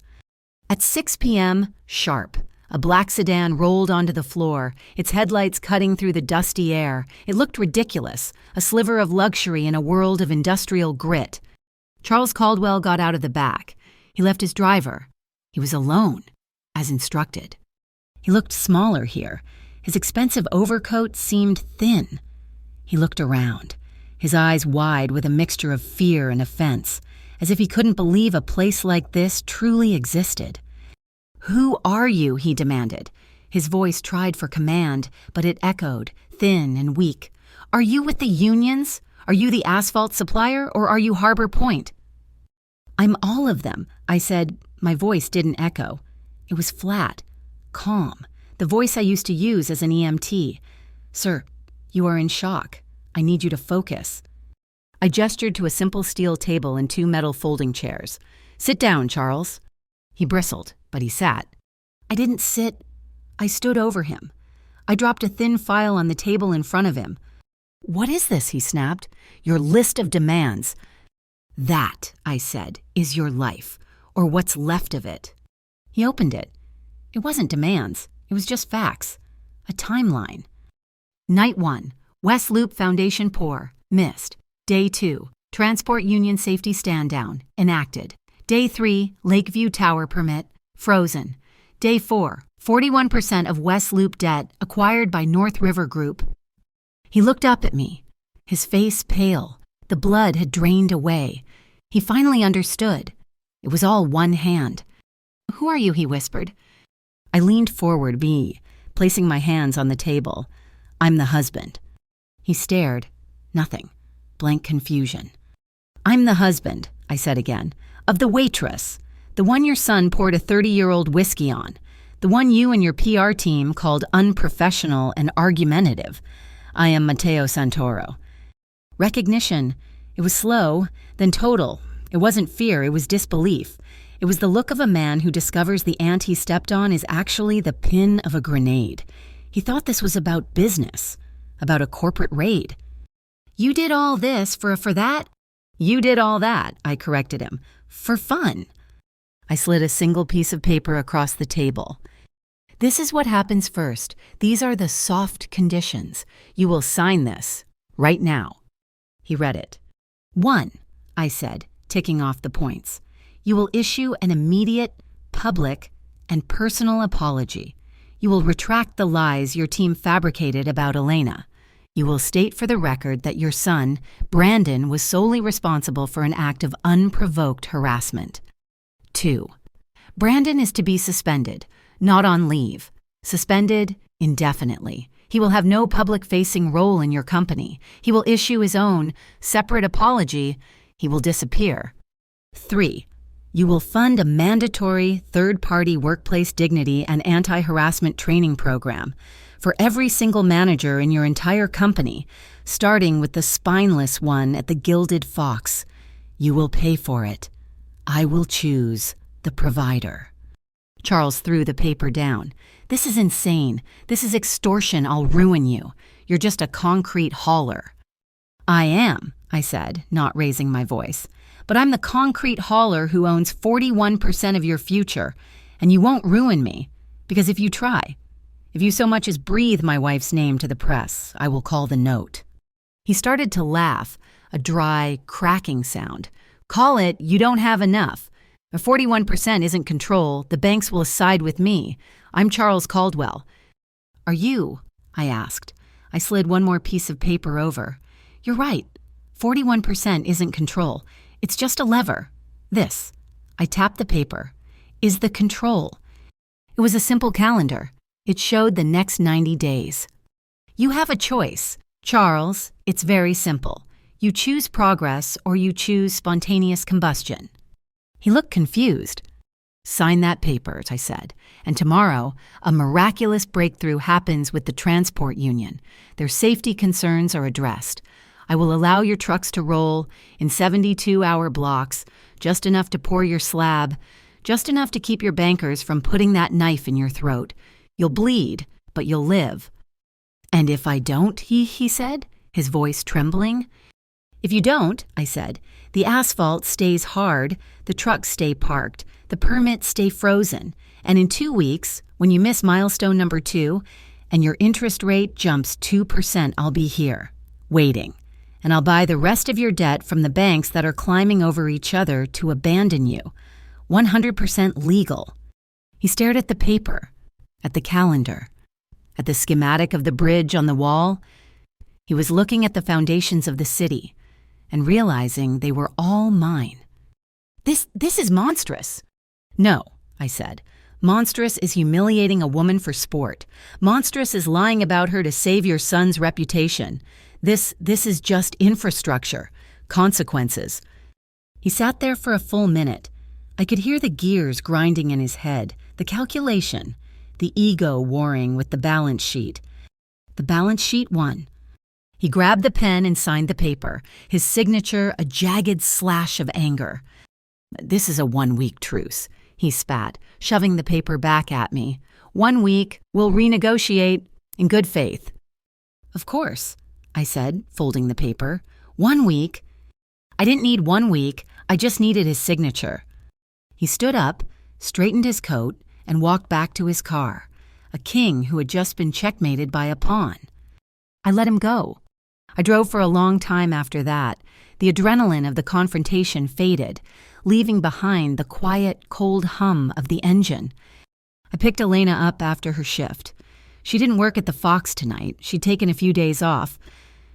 At 6 p.m., sharp, a black sedan rolled onto the floor, its headlights cutting through the dusty air. It looked ridiculous, a sliver of luxury in a world of industrial grit. Charles Caldwell got out of the back. He left his driver. He was alone, as instructed. He looked smaller here. His expensive overcoat seemed thin. He looked around, his eyes wide with a mixture of fear and offense, as if he couldn't believe a place like this truly existed. "Who are you?" he demanded. His voice tried for command, but it echoed, thin and weak. "Are you with the unions? Are you the asphalt supplier, or are you Harbor Point?" "I'm all of them," I said. My voice didn't echo. It was flat, calm, the voice I used to use as an EMT. "Sir, you are in shock. I need you to focus." I gestured to a simple steel table and 2 metal folding chairs. "Sit down, Charles." He bristled, but he sat. I didn't sit. I stood over him. I dropped a thin file on the table in front of him. "What is this?" he snapped. "Your list of demands." "That," I said, "is your life, or what's left of it." He opened it. It wasn't demands. It was just facts. A timeline. Night 1, West Loop Foundation pour, missed. Day 2, Transport Union Safety Stand Down, enacted. Day 3, Lakeview Tower permit, frozen. Day 4, 41% of West Loop debt acquired by North River Group. He looked up at me, his face pale. The blood had drained away. He finally understood. It was all one hand. "Who are you?" he whispered. I leaned forward, placing my hands on the table. "I'm the husband." He stared. Nothing. Blank confusion. "I'm the husband," I said again, "of the Waitress, the one your son poured a 30-year-old whiskey on, the one you and your PR team called unprofessional and argumentative. I am Matteo Santoro." Recognition. It was slow, then total. It wasn't fear, it was disbelief. It was the look of a man who discovers the ant he stepped on is actually the pin of a grenade. He thought this was about business, about a corporate raid. "You did all this for that?" "You did all that," I corrected him, "for fun." I slid a single piece of paper across the table. "This is what happens first. These are the soft conditions. You will sign this, right now." He read it. 1, I said, ticking off the points. "You will issue an immediate, public, and personal apology. You will retract the lies your team fabricated about Elena. You will state for the record that your son, Brandon, was solely responsible for an act of unprovoked harassment. 2, Brandon is to be suspended, not on leave. Suspended indefinitely. He will have no public-facing role in your company. He will issue his own separate apology. He will disappear. 3, you will fund a mandatory third-party workplace dignity and anti-harassment training program for every single manager in your entire company, starting with the spineless one at the Gilded Fox. You will pay for it. I will choose the provider." Charles threw the paper down. "This is insane. This is extortion. I'll ruin you. You're just a concrete hauler." "I am," I said, not raising my voice. "But I'm the concrete hauler who owns 41% of your future, and you won't ruin me, because if you try, if you so much as breathe my wife's name to the press, I will call the note." He started to laugh, a dry, cracking sound. "Call it, you don't have enough. If 41% isn't control, the banks will side with me. I'm Charles Caldwell." "Are you?" I asked. I slid one more piece of paper over. "You're right. 41% isn't control. It's just a lever. This," I tapped the paper, "is the control." It was a simple calendar. It showed the next 90 days. "You have a choice. Charles, it's very simple. You choose progress or you choose spontaneous combustion." He looked confused. "Sign that paper," I said, "and tomorrow a miraculous breakthrough happens with the transport union. Their safety concerns are addressed. I will allow your trucks to roll in 72-hour blocks, just enough to pour your slab, just enough to keep your bankers from putting that knife in your throat. You'll bleed, but you'll live." "And if I don't," he said, his voice trembling. "If you don't," I said, "the asphalt stays hard, the trucks stay parked, the permits stay frozen, and in 2 weeks, when you miss milestone number 2, and your interest rate jumps 2%, I'll be here, waiting. And I'll buy the rest of your debt from the banks that are climbing over each other to abandon you. 100% legal." He stared at the paper, at the calendar, at the schematic of the bridge on the wall. He was looking at the foundations of the city and realizing they were all mine. This is monstrous." "No," I said. "Monstrous is humiliating a woman for sport. Monstrous is lying about her to save your son's reputation. This is just infrastructure, consequences." He sat there for a full minute. I could hear the gears grinding in his head, the calculation, the ego warring with the balance sheet. The balance sheet won. He grabbed the pen and signed the paper, his signature a jagged slash of anger. "This is a 1-week truce," he spat, shoving the paper back at me. "1 week, we'll renegotiate in good faith." "Of course," I said, folding the paper. 1 week? I didn't need 1 week, I just needed his signature. He stood up, straightened his coat, and walked back to his car, a king who had just been checkmated by a pawn. I let him go. I drove for a long time after that. The adrenaline of the confrontation faded, leaving behind the quiet, cold hum of the engine. I picked Elena up after her shift. She didn't work at the Fox tonight. She'd taken a few days off.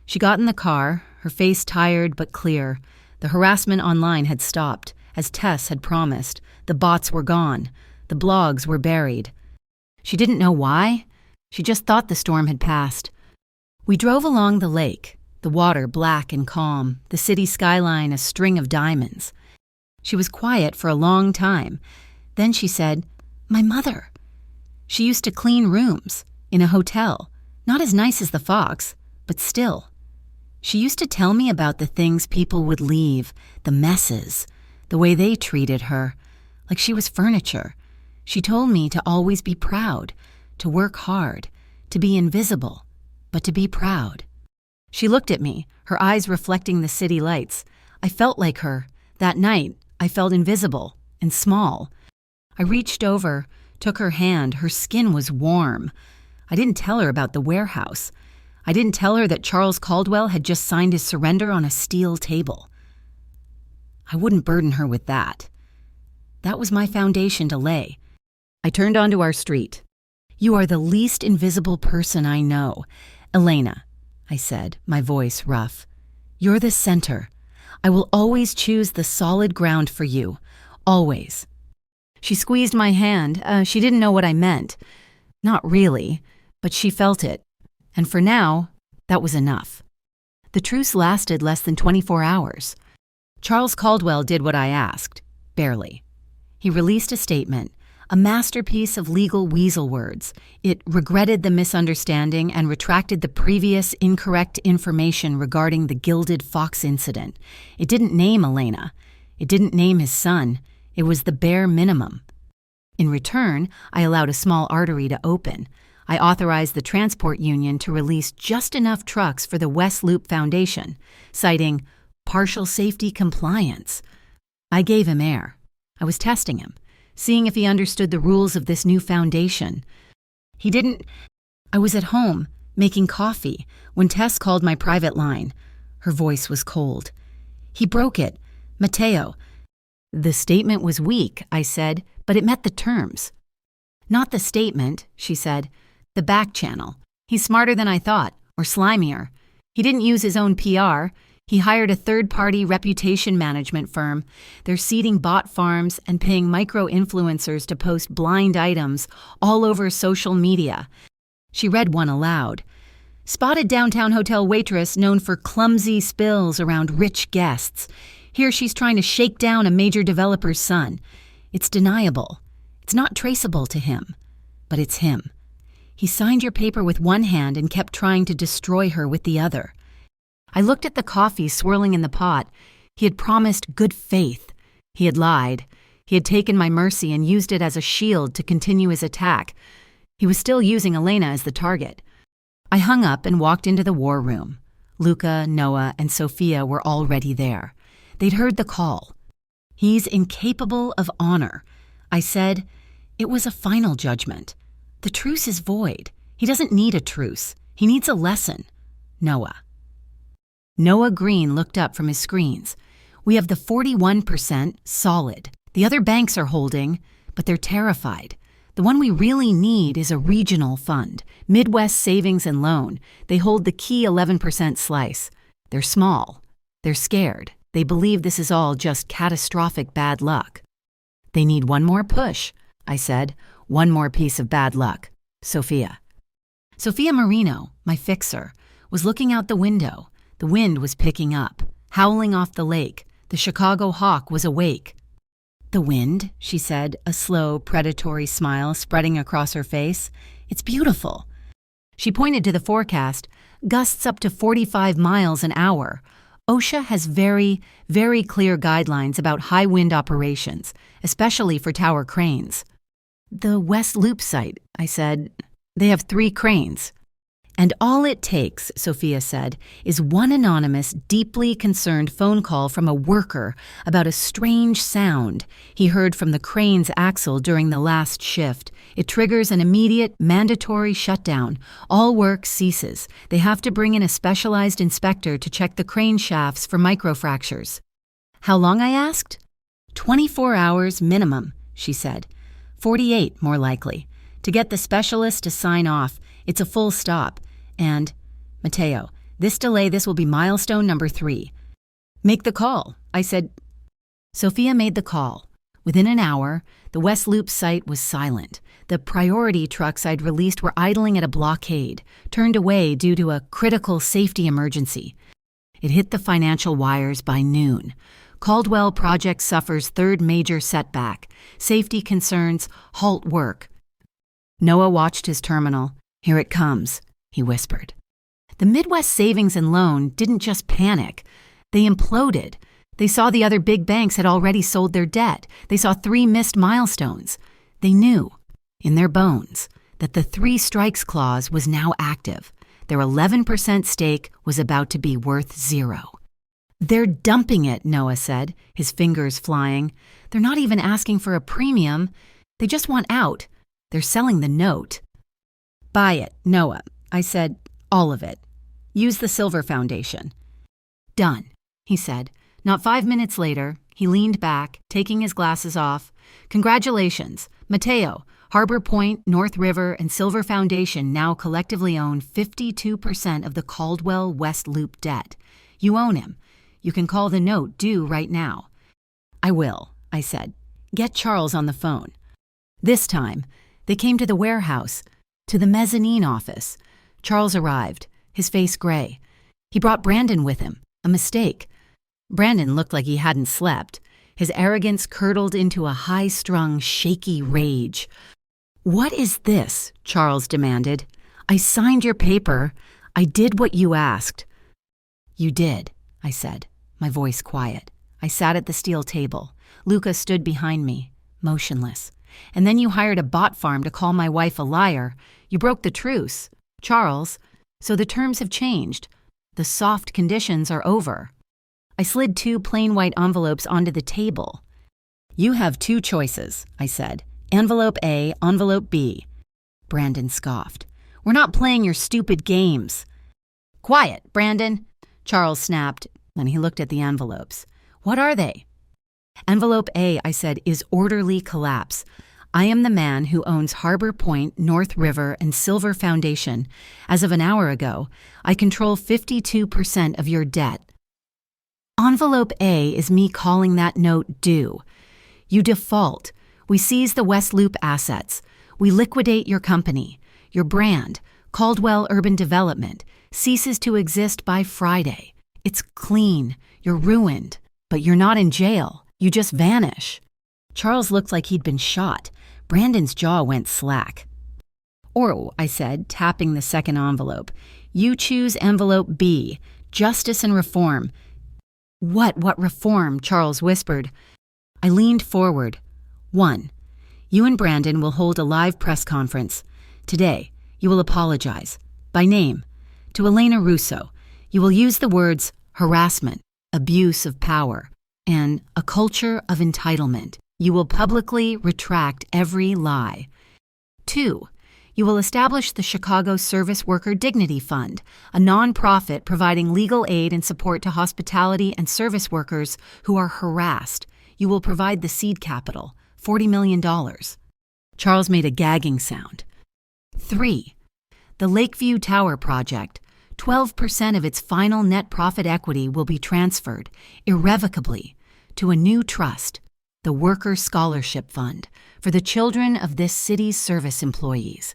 She got in the car, her face tired but clear. The harassment online had stopped, as Tess had promised. The bots were gone. The blogs were buried. She didn't know why. She just thought the storm had passed. We drove along the lake, the water black and calm, the city skyline a string of diamonds. She was quiet for a long time. Then she said, "My mother. She used to clean rooms in a hotel, not as nice as the Fox, but still. She used to tell me about the things people would leave, the messes, the way they treated her, like she was furniture. She told me to always be proud, to work hard, to be invisible, but to be proud." She looked at me, her eyes reflecting the city lights. I felt like her. That night, I felt invisible and small. I reached over, took her hand. Her skin was warm. I didn't tell her about the warehouse. I didn't tell her that Charles Caldwell had just signed his surrender on a steel table. I wouldn't burden her with that. That was my foundation to lay. I turned onto our street. "You are the least invisible person I know. Elena," I said, my voice rough. "You're the center. I will always choose the solid ground for you. Always." She squeezed my hand. She didn't know what I meant. Not really, but she felt it. And for now, that was enough. The truce lasted less than 24 hours. Charles Caldwell did what I asked. Barely. He released a statement, a masterpiece of legal weasel words. It regretted the misunderstanding and retracted the previous incorrect information regarding the Gilded Fox incident. It didn't name Elena. It didn't name his son. It was the bare minimum. In return, I allowed a small artery to open. I authorized the transport union to release just enough trucks for the West Loop Foundation, citing partial safety compliance. I gave him air. I was testing him, seeing if he understood the rules of this new foundation. He didn't. I was at home, making coffee, when Tess called my private line. Her voice was cold. "He broke it. Matteo." "The statement was weak," I said, "but it met the terms." "Not the statement," she said. "The back channel. He's smarter than I thought, or slimier. He didn't use his own PR. He hired a third-party reputation management firm. They're seeding bot farms and paying micro-influencers to post blind items all over social media." She read one aloud. "Spotted downtown hotel waitress known for clumsy spills around rich guests. Here she's trying to shake down a major developer's son. It's deniable. It's not traceable to him. But it's him. He signed your paper with one hand and kept trying to destroy her with the other. I looked at the coffee swirling in the pot. He had promised good faith. He had lied. He had taken my mercy and used it as a shield to continue his attack. He was still using Elena as the target. I hung up and walked into the war room. Luca, Noah, and Sophia were already there. They'd heard the call. He's incapable of honor. I said, it was a final judgment. The truce is void. He doesn't need a truce. He needs a lesson. Noah. Noah Green looked up from his screens. We have the 41% solid. The other banks are holding, but they're terrified. The one we really need is a regional fund, Midwest Savings and Loan. They hold the key 11% slice. They're small. They're scared. They believe this is all just catastrophic bad luck. They need one more push, I said. One more piece of bad luck. Sophia. Sophia Marino, my fixer, was looking out the window. The wind was picking up, howling off the lake. The Chicago hawk was awake. The wind, she said, a slow, predatory smile spreading across her face. It's beautiful. She pointed to the forecast, gusts up to 45 miles an hour. OSHA has very, very clear guidelines about high wind operations, especially for tower cranes. The West Loop site, I said. They have 3 cranes. And all it takes, Sophia said, is one anonymous, deeply concerned phone call from a worker about a strange sound he heard from the crane's axle during the last shift. It triggers an immediate, mandatory shutdown. All work ceases. They have to bring in a specialized inspector to check the crane shafts for microfractures. How long, I asked? 24 hours minimum, she said. 48, more likely. To get the specialist to sign off, it's a full stop. And, Matteo, this will be milestone number 3. Make the call, I said. Sophia made the call. Within an hour, the West Loop site was silent. The priority trucks I'd released were idling at a blockade, turned away due to a critical safety emergency. It hit the financial wires by noon. Caldwell Project suffers 3rd major setback. Safety concerns halt work. Noah watched his terminal. Here it comes, he whispered. The Midwest Savings and Loan didn't just panic. They imploded. They saw the other big banks had already sold their debt. They saw 3 missed milestones. They knew, in their bones, that the 3 strikes clause was now active. Their 11% stake was about to be worth 0. They're dumping it, Noah said, his fingers flying. They're not even asking for a premium. They just want out. They're selling the note. Buy it, Noah. I said, all of it. Use the Silver Foundation. Done, he said. Not 5 minutes later, he leaned back, taking his glasses off. Congratulations, Matteo. Harbor Point, North River, and Silver Foundation now collectively own 52% of the Caldwell West Loop debt. You own him. You can call the note due right now. I will, I said. Get Charles on the phone. This time, they came to the warehouse, to the mezzanine office. Charles arrived, his face gray. He brought Brandon with him, a mistake. Brandon looked like he hadn't slept. His arrogance curdled into a high-strung, shaky rage. What is this? Charles demanded. I signed your paper. I did what you asked. You did, I said, my voice quiet. I sat at the steel table. Luca stood behind me, motionless. And then you hired a bot farm to call my wife a liar. You broke the truce, Charles. So the terms have changed. The soft conditions are over. I slid 2 plain white envelopes onto the table. You have 2 choices, I said. Envelope A, envelope B. Brandon scoffed. We're not playing your stupid games. Quiet, Brandon, Charles snapped, and he looked at the envelopes. What are they? Envelope A, I said, is orderly collapse. I am the man who owns Harbor Point, North River, and Silver Foundation. As of an hour ago, I control 52% of your debt. Envelope A is me calling that note due. You default. We seize the West Loop assets. We liquidate your company. Your brand, Caldwell Urban Development, ceases to exist by Friday. It's clean. You're ruined. But you're not in jail. You just vanish. Charles looked like he'd been shot. Brandon's jaw went slack. Or, I said, tapping the second envelope, you choose envelope B. Justice and reform. What reform? Charles whispered. I leaned forward. 1. You and Brandon will hold a live press conference. Today, you will apologize. By name. To Elena Russo, you will use the words harassment, abuse of power, and a culture of entitlement. You will publicly retract every lie. 2. You will establish the Chicago Service Worker Dignity Fund, a nonprofit providing legal aid and support to hospitality and service workers who are harassed. You will provide the seed capital, $40 million. Charles made a gagging sound. 3. The Lakeview Tower Project. 12% of its final net profit equity will be transferred, irrevocably, to a new trust, the Worker Scholarship Fund, for the children of this city's service employees.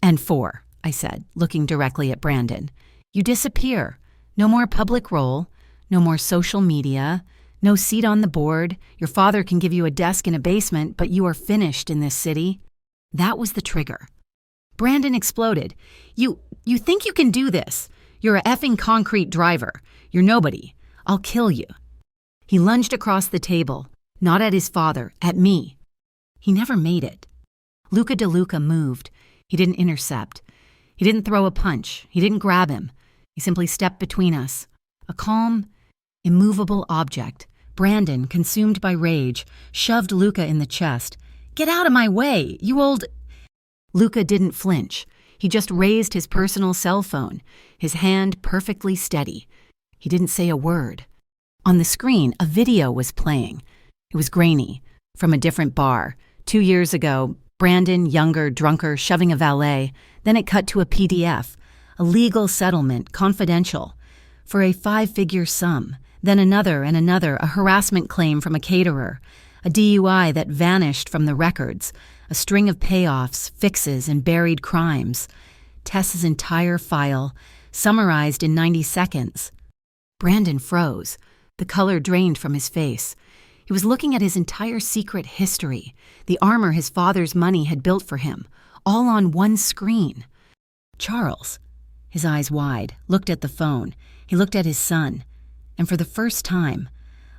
And 4, I said, looking directly at Brandon, you disappear. No more public role, no more social media, no seat on the board. Your father can give you a desk in a basement, but you are finished in this city. That was the trigger. Brandon exploded. You think you can do this? You're a effing concrete driver. You're nobody. I'll kill you. He lunged across the table, not at his father, at me. He never made it. Luca DeLuca moved. He didn't intercept. He didn't throw a punch. He didn't grab him. He simply stepped between us. A calm, immovable object. Brandon, consumed by rage, shoved Luca in the chest. Get out of my way, you old... Luca didn't flinch. He just raised his personal cell phone, his hand perfectly steady. He didn't say a word. On the screen, a video was playing. It was grainy, from a different bar. 2 years ago, Brandon, younger, drunker, shoving a valet. Then it cut to a PDF, a legal settlement, confidential, for a 5-figure sum. Then another and another, a harassment claim from a caterer, a DUI that vanished from the records, a string of payoffs, fixes, and buried crimes. Tess's entire file, summarized in 90 seconds. Brandon froze. The color drained from his face. He was looking at his entire secret history, the armor his father's money had built for him, all on one screen. Charles, his eyes wide, looked at the phone. He looked at his son. And for the first time,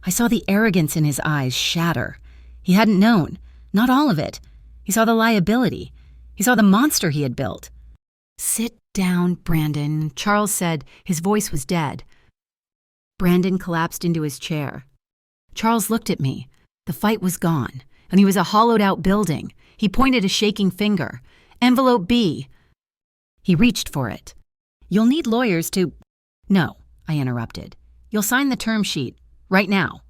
I saw the arrogance in his eyes shatter. He hadn't known. Not all of it. He saw the liability. He saw the monster he had built. Sit down, Brandon, Charles said. His voice was dead. Brandon collapsed into his chair. Charles looked at me. The fight was gone, and he was a hollowed-out building. He pointed a shaking finger. Envelope B. He reached for it. You'll need lawyers to... No, I interrupted. You'll sign the term sheet, right now.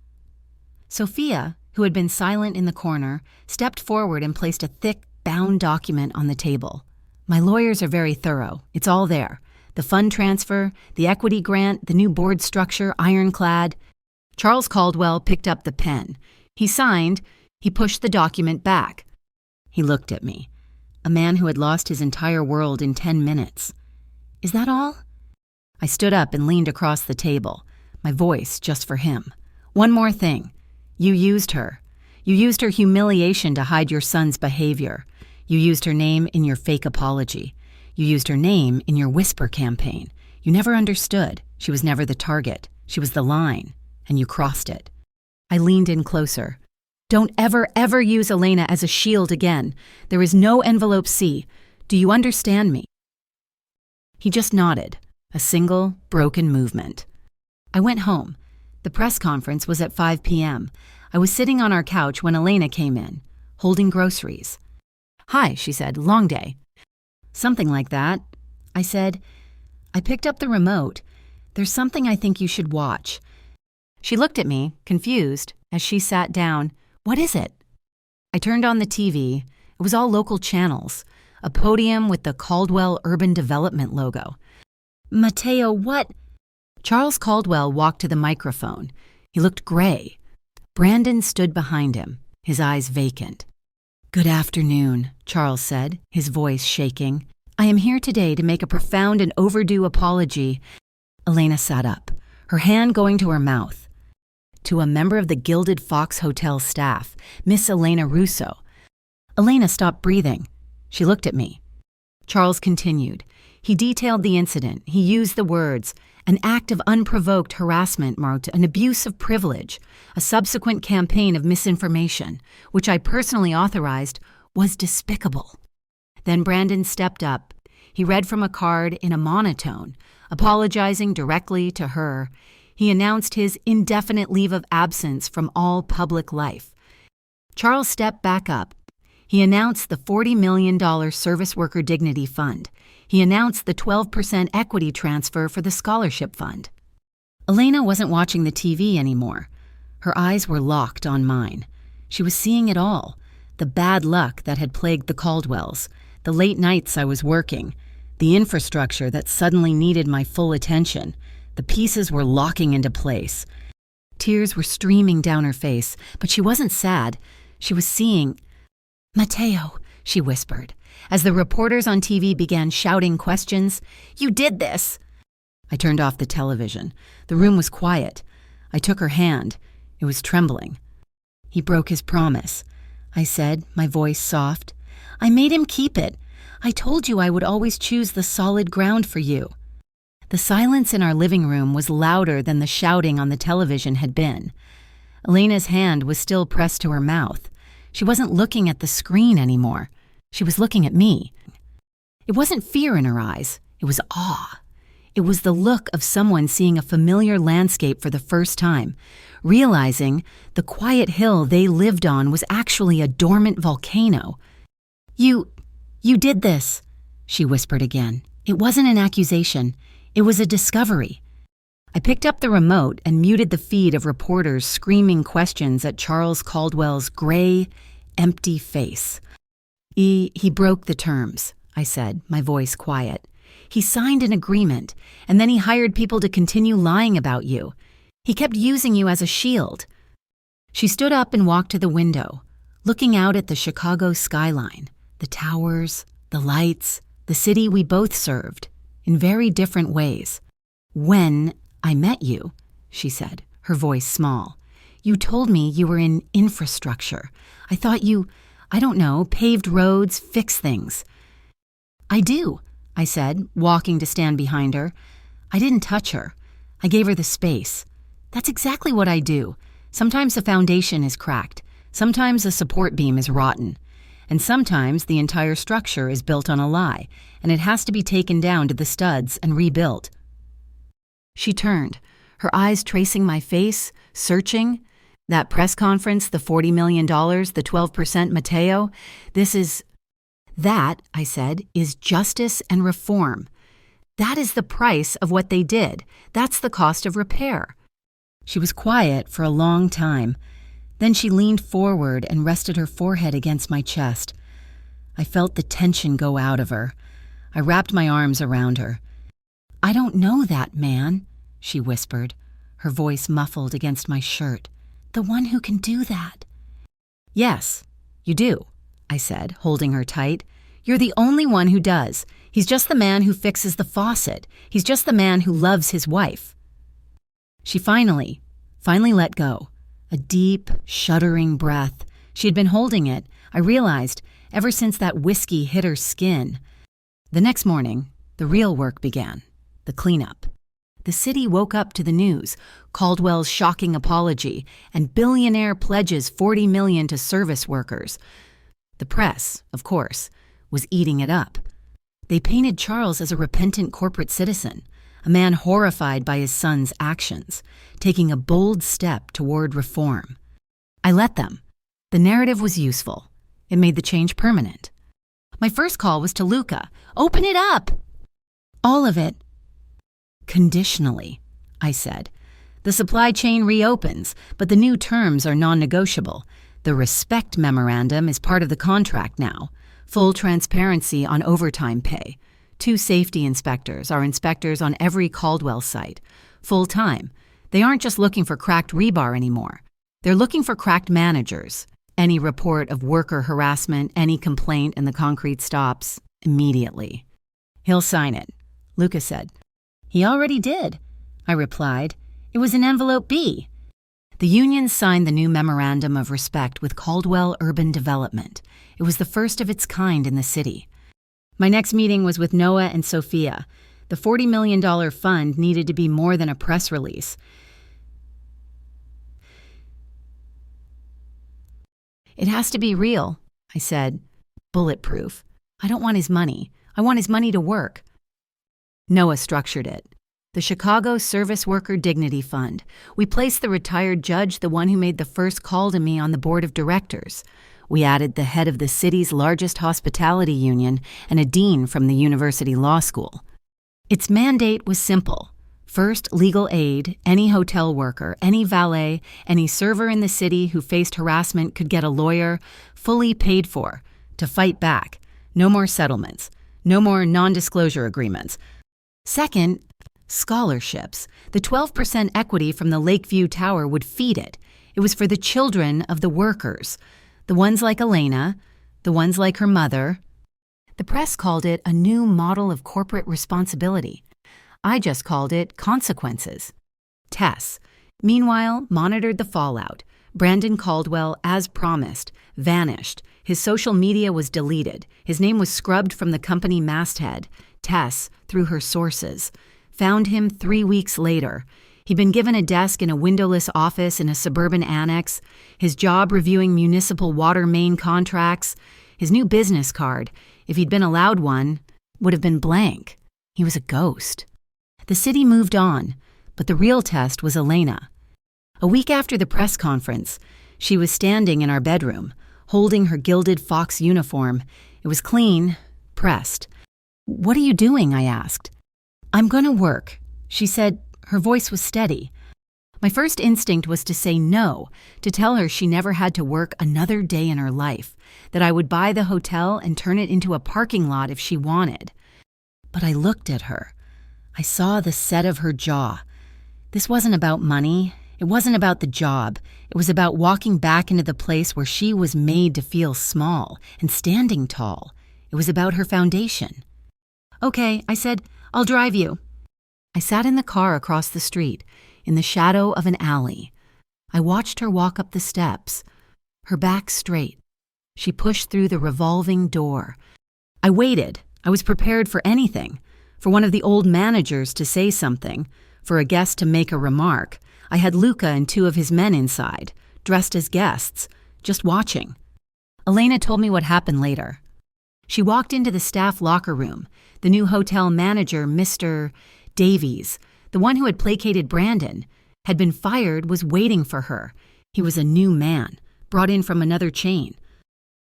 Sophia, who had been silent in the corner, stepped forward and placed a thick, bound document on the table. My lawyers are very thorough. It's all there. The fund transfer, the equity grant, the new board structure, ironclad. Charles Caldwell picked up the pen. He signed. He pushed the document back. He looked at me. A man who had lost his entire world in 10 minutes. Is that all? I stood up and leaned across the table, my voice just for him. One more thing. You used her. You used her humiliation to hide your son's behavior. You used her name in your fake apology. You used her name in your whisper campaign. You never understood. She was never the target. She was the line, and you crossed it. I leaned in closer. Don't ever use Elena as a shield again. There is no envelope C. Do you understand me? He just nodded, a single, broken movement. I went home. The press conference was at 5 p.m. I was sitting on our couch when Elena came in, holding groceries. Hi, she said, long day. Something like that. I said, I picked up the remote. There's something I think you should watch. She looked at me, confused, as she sat down. What is it? I turned on the TV. It was all local channels. A podium with the Caldwell Urban Development logo. Mateo, what? Charles Caldwell walked to the microphone. He looked gray. Brandon stood behind him, his eyes vacant. Good afternoon, Charles said, his voice shaking. I am here today to make a profound and overdue apology. Elena sat up, her hand going to her mouth. To a member of the Gilded Fox Hotel staff, Miss Elena Russo. Elena stopped breathing. She looked at me. Charles continued. He detailed the incident. He used the words, "An act of unprovoked harassment marked an abuse of privilege. A subsequent campaign of misinformation, which I personally authorized, was despicable." Then Brandon stepped up. He read from a card in a monotone, apologizing directly to her. He announced his indefinite leave of absence from all public life. Charles stepped back up. He announced the $40 million Service Worker Dignity Fund. He announced the 12% equity transfer for the scholarship fund. Elena wasn't watching the TV anymore. Her eyes were locked on mine. She was seeing it all. The bad luck that had plagued the Caldwells, the late nights I was working, the infrastructure that suddenly needed my full attention. The pieces were locking into place. Tears were streaming down her face, but she wasn't sad. She was seeing. "Mateo," she whispered, as the reporters on TV began shouting questions. "You did this!" I turned off the television. The room was quiet. I took her hand. It was trembling. "He broke his promise," I said, my voice soft. "I made him keep it. I told you I would always choose the solid ground for you." The silence in our living room was louder than the shouting on the television had been. Elena's hand was still pressed to her mouth. She wasn't looking at the screen anymore. She was looking at me. It wasn't fear in her eyes. It was awe. It was the look of someone seeing a familiar landscape for the first time, realizing the quiet hill they lived on was actually a dormant volcano. You did this," she whispered again. "It wasn't an accusation. It was a discovery." I picked up the remote and muted the feed of reporters screaming questions at Charles Caldwell's gray, empty face. He broke the terms," I said, my voice quiet. "He signed an agreement, and then he hired people to continue lying about you. He kept using you as a shield." She stood up and walked to the window, looking out at the Chicago skyline, the towers, the lights, the city we both served, in very different ways. "When I met you," she said, her voice small, "you told me you were in infrastructure. I thought you, I don't know, paved roads, fixed things." "I do," I said, walking to stand behind her. I didn't touch her. I gave her the space. "That's exactly what I do. Sometimes the foundation is cracked. Sometimes the support beam is rotten. And sometimes the entire structure is built on a lie, and it has to be taken down to the studs and rebuilt." She turned, her eyes tracing my face, searching. "That press conference, the $40 million, the 12% Mateo, that, I said, is justice and reform. That is the price of what they did. That's the cost of repair." She was quiet for a long time. Then she leaned forward and rested her forehead against my chest. I felt the tension go out of her. I wrapped my arms around her. "I don't know that man," she whispered, her voice muffled against my shirt. "The one who can do that." "Yes, you do," I said, holding her tight. "You're the only one who does. He's just the man who fixes the faucet. He's just the man who loves his wife." She finally let go. A deep, shuddering breath. She had been holding it, I realized, ever since that whiskey hit her skin. The next morning, the real work began, the cleanup. The city woke up to the news, Caldwell's shocking apology, and billionaire pledges $40 million to service workers. The press, of course, was eating it up. They painted Charles as a repentant corporate citizen, a man horrified by his son's actions, taking a bold step toward reform. I let them. The narrative was useful. It made the change permanent. My first call was to Luca. "Open it up!" "All of it." "Conditionally," I said. "The supply chain reopens, but the new terms are non-negotiable. The respect memorandum is part of the contract now. Full transparency on overtime pay. 2 safety inspectors are inspectors on every Caldwell site. Full-time. They aren't just looking for cracked rebar anymore. They're looking for cracked managers. Any report of worker harassment, any complaint, and the concrete stops immediately." "He'll sign it," Luca said. "He already did," I replied. "It was in envelope B." The unions signed the new memorandum of respect with Caldwell Urban Development. It was the first of its kind in the city. My next meeting was with Noah and Sophia. The $40 million fund needed to be more than a press release. It has to be real, I said. Bulletproof. I don't want his money. I want his money to work. Noah structured it. The Chicago Service Worker Dignity Fund. We placed the retired judge, the one who made the first call to me, on the board of directors. We added the head of the city's largest hospitality union and a dean from the university law school. Its mandate was simple. First, legal aid. Any hotel worker, any valet, any server in the city who faced harassment could get a lawyer, fully paid for, to fight back. No more settlements. No more non-disclosure agreements. Second, scholarships. The 12% equity from the Lakeview Tower would feed it. It was for the children of the workers. The ones like Elena, the ones like her mother. The press called it a new model of corporate responsibility. I just called it consequences. Tess, meanwhile, monitored the fallout. Brandon Caldwell, as promised, vanished. His social media was deleted. His name was scrubbed from the company masthead. Tess, through her sources, found him 3 weeks later. He'd been given a desk in a windowless office in a suburban annex, his job reviewing municipal water main contracts. His new business card, if he'd been allowed one, would have been blank. He was a ghost. The city moved on, but the real test was Elena. A week after the press conference, she was standing in our bedroom, holding her gilded fox uniform. It was clean, pressed. "What are you doing?" I asked. "I'm going to work," she said. Her voice was steady. My first instinct was to say no, to tell her she never had to work another day in her life, that I would buy the hotel and turn it into a parking lot if she wanted. But I looked at her. I saw the set of her jaw. This wasn't about money. It wasn't about the job. It was about walking back into the place where she was made to feel small and standing tall. It was about her foundation. "Okay," I said, "I'll drive you." I sat in the car across the street, in the shadow of an alley. I watched her walk up the steps, her back straight. She pushed through the revolving door. I waited. I was prepared for anything, for one of the old managers to say something, for a guest to make a remark. I had Luca and 2 of his men inside, dressed as guests, just watching. Elena told me what happened later. She walked into the staff locker room. The new hotel manager, Mr. Davies, the one who had placated Brandon, had been fired, was waiting for her. He was a new man, brought in from another chain.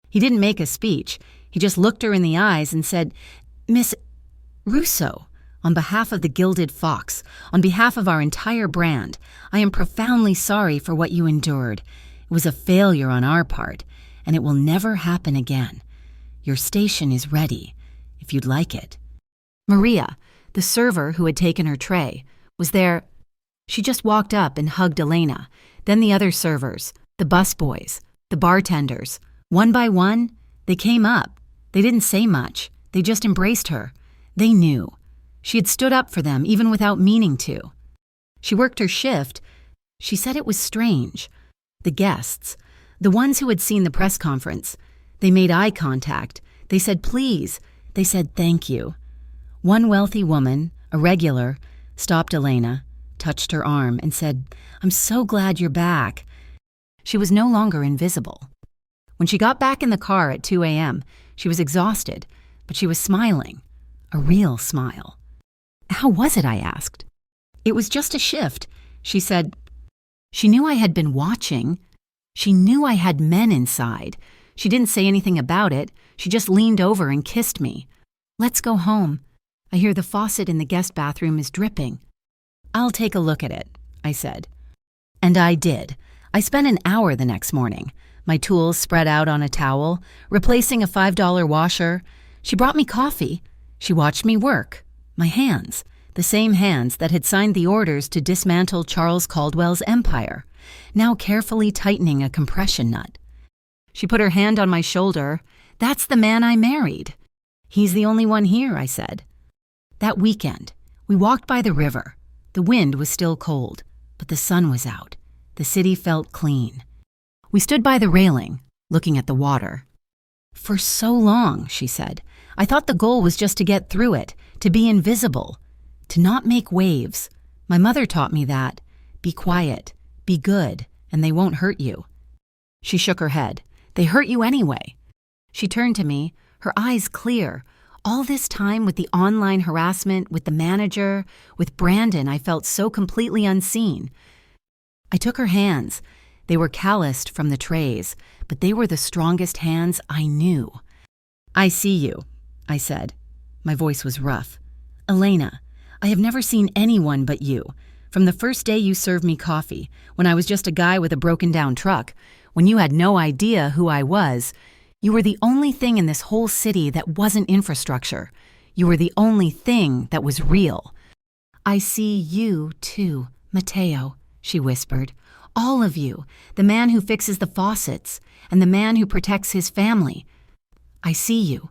He didn't make a speech. He just looked her in the eyes and said, "Miss Russo, on behalf of the Gilded Fox, on behalf of our entire brand, I am profoundly sorry for what you endured. It was a failure on our part, and it will never happen again. Your station is ready, if you'd like it." Maria, the server who had taken her tray, was there. She just walked up and hugged Elena, then the other servers, the busboys, the bartenders. One by one, they came up. They didn't say much. They just embraced her. They knew. She had stood up for them, even without meaning to. She worked her shift. She said it was strange. The guests, the ones who had seen the press conference, they made eye contact. They said please. They said thank you. One wealthy woman, a regular, stopped Elena, touched her arm, and said, "I'm so glad you're back." She was no longer invisible. When she got back in the car at 2 a.m., she was exhausted, but she was smiling. A real smile. "How was it?" I asked. "It was just a shift," she said. She knew I had been watching. She knew I had men inside. She didn't say anything about it. She just leaned over and kissed me. "Let's go home. I hear the faucet in the guest bathroom is dripping." "I'll take a look at it," I said. And I did. I spent an hour the next morning, my tools spread out on a towel, replacing a $5 washer. She brought me coffee. She watched me work. My hands, the same hands that had signed the orders to dismantle Charles Caldwell's empire, now carefully tightening a compression nut. She put her hand on my shoulder. "That's the man I married." "He's the only one here," I said. That weekend, we walked by the river. The wind was still cold, but the sun was out. The city felt clean. We stood by the railing, looking at the water. "For so long," she said, I thought the goal was just to get through it, to be invisible, to not make waves. My mother taught me that. Be quiet, be good, and they won't hurt you. She shook her head. They hurt you anyway. She turned to me, her eyes clear. All this time with the online harassment, with the manager, with Brandon, I felt so completely unseen. I took her hands. They were calloused from the trays, but they were the strongest hands I knew. I see you, I said. My voice was rough. Elena, I have never seen anyone but you. From the first day you served me coffee, when I was just a guy with a broken-down truck, when you had no idea who I was, you were the only thing in this whole city that wasn't infrastructure. You were the only thing that was real. I see you, too, Mateo, she whispered. All of you, the man who fixes the faucets, and the man who protects his family. I see you.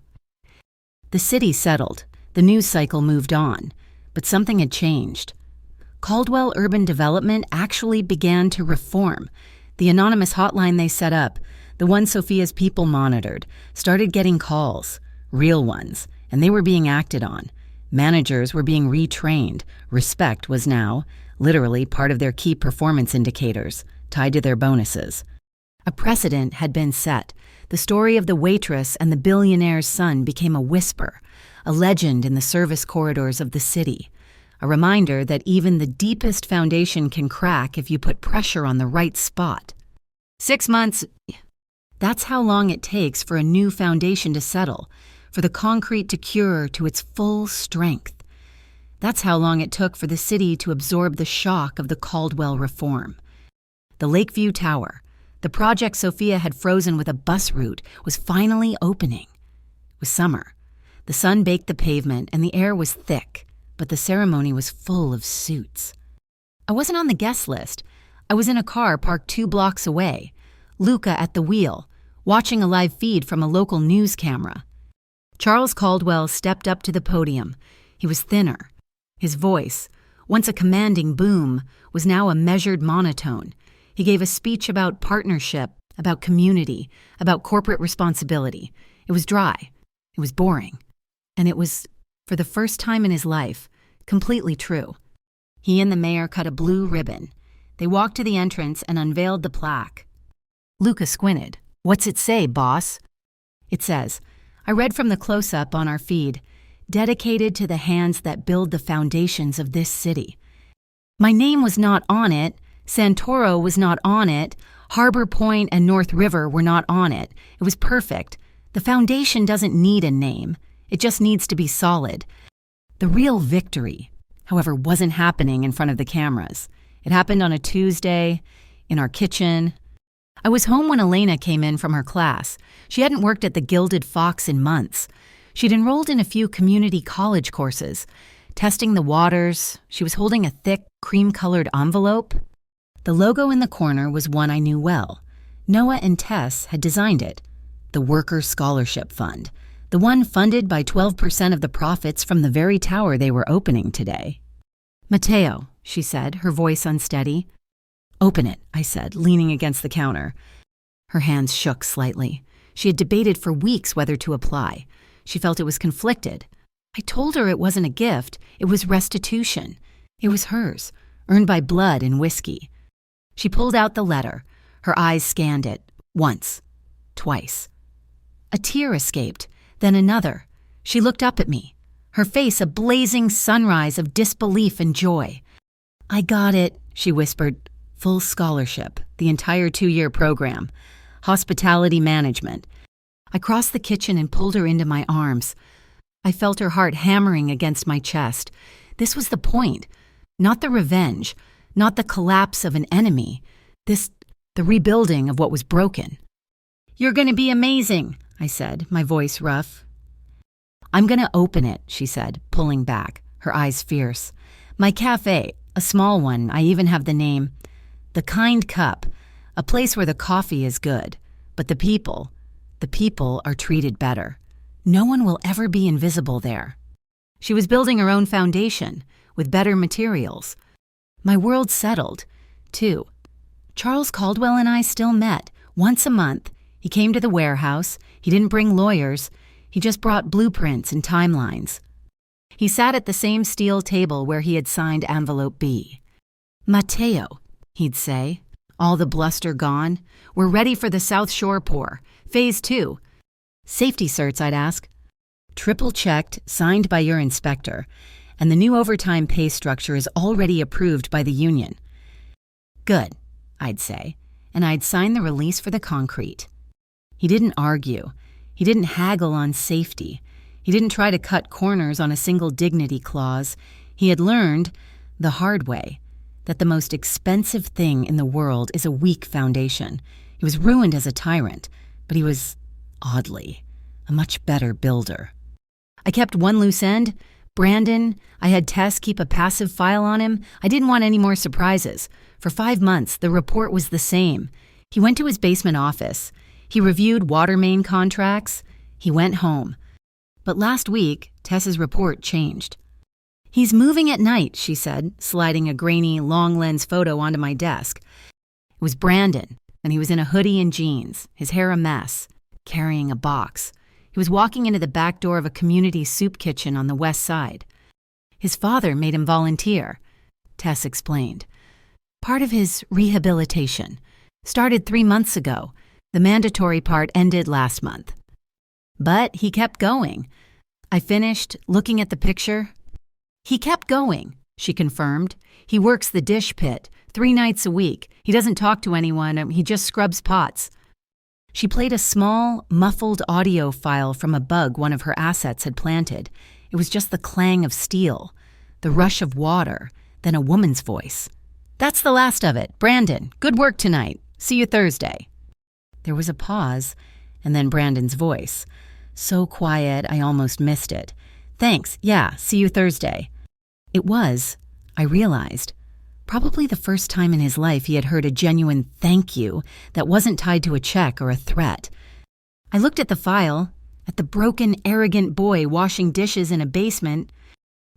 The city settled. The news cycle moved on. But something had changed. Caldwell Urban Development actually began to reform. The anonymous hotline they set up, the one Sophia's people monitored, started getting calls, real ones, and they were being acted on. Managers were being retrained. Respect was now, literally, part of their key performance indicators, tied to their bonuses. A precedent had been set. The story of the waitress and the billionaire's son became a whisper, a legend in the service corridors of the city. A reminder that even the deepest foundation can crack if you put pressure on the right spot. 6 months. That's how long it takes for a new foundation to settle, for the concrete to cure to its full strength. That's how long it took for the city to absorb the shock of the Caldwell reform. The Lakeview Tower, the project Sophia had frozen with a bus route, was finally opening. It was summer. The sun baked the pavement and the air was thick, but the ceremony was full of suits. I wasn't on the guest list. I was in a car parked 2 blocks away, Luca at the wheel, watching a live feed from a local news camera. Charles Caldwell stepped up to the podium. He was thinner. His voice, once a commanding boom, was now a measured monotone. He gave a speech about partnership, about community, about corporate responsibility. It was dry. It was boring. And it was, for the first time in his life, completely true. He and the mayor cut a blue ribbon. They walked to the entrance and unveiled the plaque. Luca squinted. What's it say, boss? It says, I read from the close-up on our feed, dedicated to the hands that build the foundations of this city. My name was not on it. Santoro was not on it. Harbor Point and North River were not on it. It was perfect. The foundation doesn't need a name. It just needs to be solid. The real victory, however, wasn't happening in front of the cameras. It happened on a Tuesday, in our kitchen. I was home when Elena came in from her class. She hadn't worked at the Gilded Fox in months. She'd enrolled in a few community college courses, testing the waters. She was holding a thick, cream-colored envelope. The logo in the corner was one I knew well. Noah and Tess had designed it. The Worker Scholarship Fund, the one funded by 12% of the profits from the very tower they were opening today. Mateo, she said, her voice unsteady. Open it, I said, leaning against the counter. Her hands shook slightly. She had debated for weeks whether to apply. She felt it was conflicted. I told her it wasn't a gift. It was restitution. It was hers, earned by blood and whiskey. She pulled out the letter. Her eyes scanned it. Once. Twice. A tear escaped, then another. She looked up at me, her face a blazing sunrise of disbelief and joy. I got it, she whispered. Full scholarship, the entire 2-year program. Hospitality management. I crossed the kitchen and pulled her into my arms. I felt her heart hammering against my chest. This was the point. Not the revenge, not the collapse of an enemy. The rebuilding of what was broken. You're going to be amazing, I said, my voice rough. I'm going to open it, she said, pulling back, her eyes fierce. My cafe, a small one, I even have the name. The Kind Cup, a place where the coffee is good, but the people are treated better. No one will ever be invisible there. She was building her own foundation, with better materials. My world settled, too. Charles Caldwell and I still met, once a month. He came to the warehouse. He didn't bring lawyers. He just brought blueprints and timelines. He sat at the same steel table where he had signed envelope B. "Matteo," he'd say, all the bluster gone. "We're ready for the South Shore pour. Phase 2. "Safety certs," I'd ask. "Triple-checked, signed by your inspector, and the new overtime pay structure is already approved by the union." "Good," I'd say, and I'd sign the release for the concrete. He didn't argue. He didn't haggle on safety. He didn't try to cut corners on a single dignity clause. He had learned, the hard way, that the most expensive thing in the world is a weak foundation. He was ruined as a tyrant, but he was, oddly, a much better builder. I kept one loose end. Brandon, I had Tess keep a passive file on him. I didn't want any more surprises. For 5 months, the report was the same. He went to his basement office. He reviewed water main contracts. He went home. But last week, Tess's report changed. "He's moving at night," she said, sliding a grainy, long-lens photo onto my desk. It was Brandon, and he was in a hoodie and jeans, his hair a mess, carrying a box. He was walking into the back door of a community soup kitchen on the west side. His father made him volunteer, Tess explained. Part of his rehabilitation. Started 3 months ago. The mandatory part ended last month. But he kept going. I finished looking at the picture. "He kept going," she confirmed. "He works the dish pit 3 nights a week. He doesn't talk to anyone. He just scrubs pots." She played a small, muffled audio file from a bug one of her assets had planted. It was just the clang of steel, the rush of water, then a woman's voice. "That's the last of it. Brandon, good work tonight. See you Thursday." There was a pause, and then Brandon's voice. So quiet, I almost missed it. "Thanks, yeah, see you Thursday." It was, I realized, probably the first time in his life he had heard a genuine thank you that wasn't tied to a check or a threat. I looked at the file, at the broken, arrogant boy washing dishes in a basement.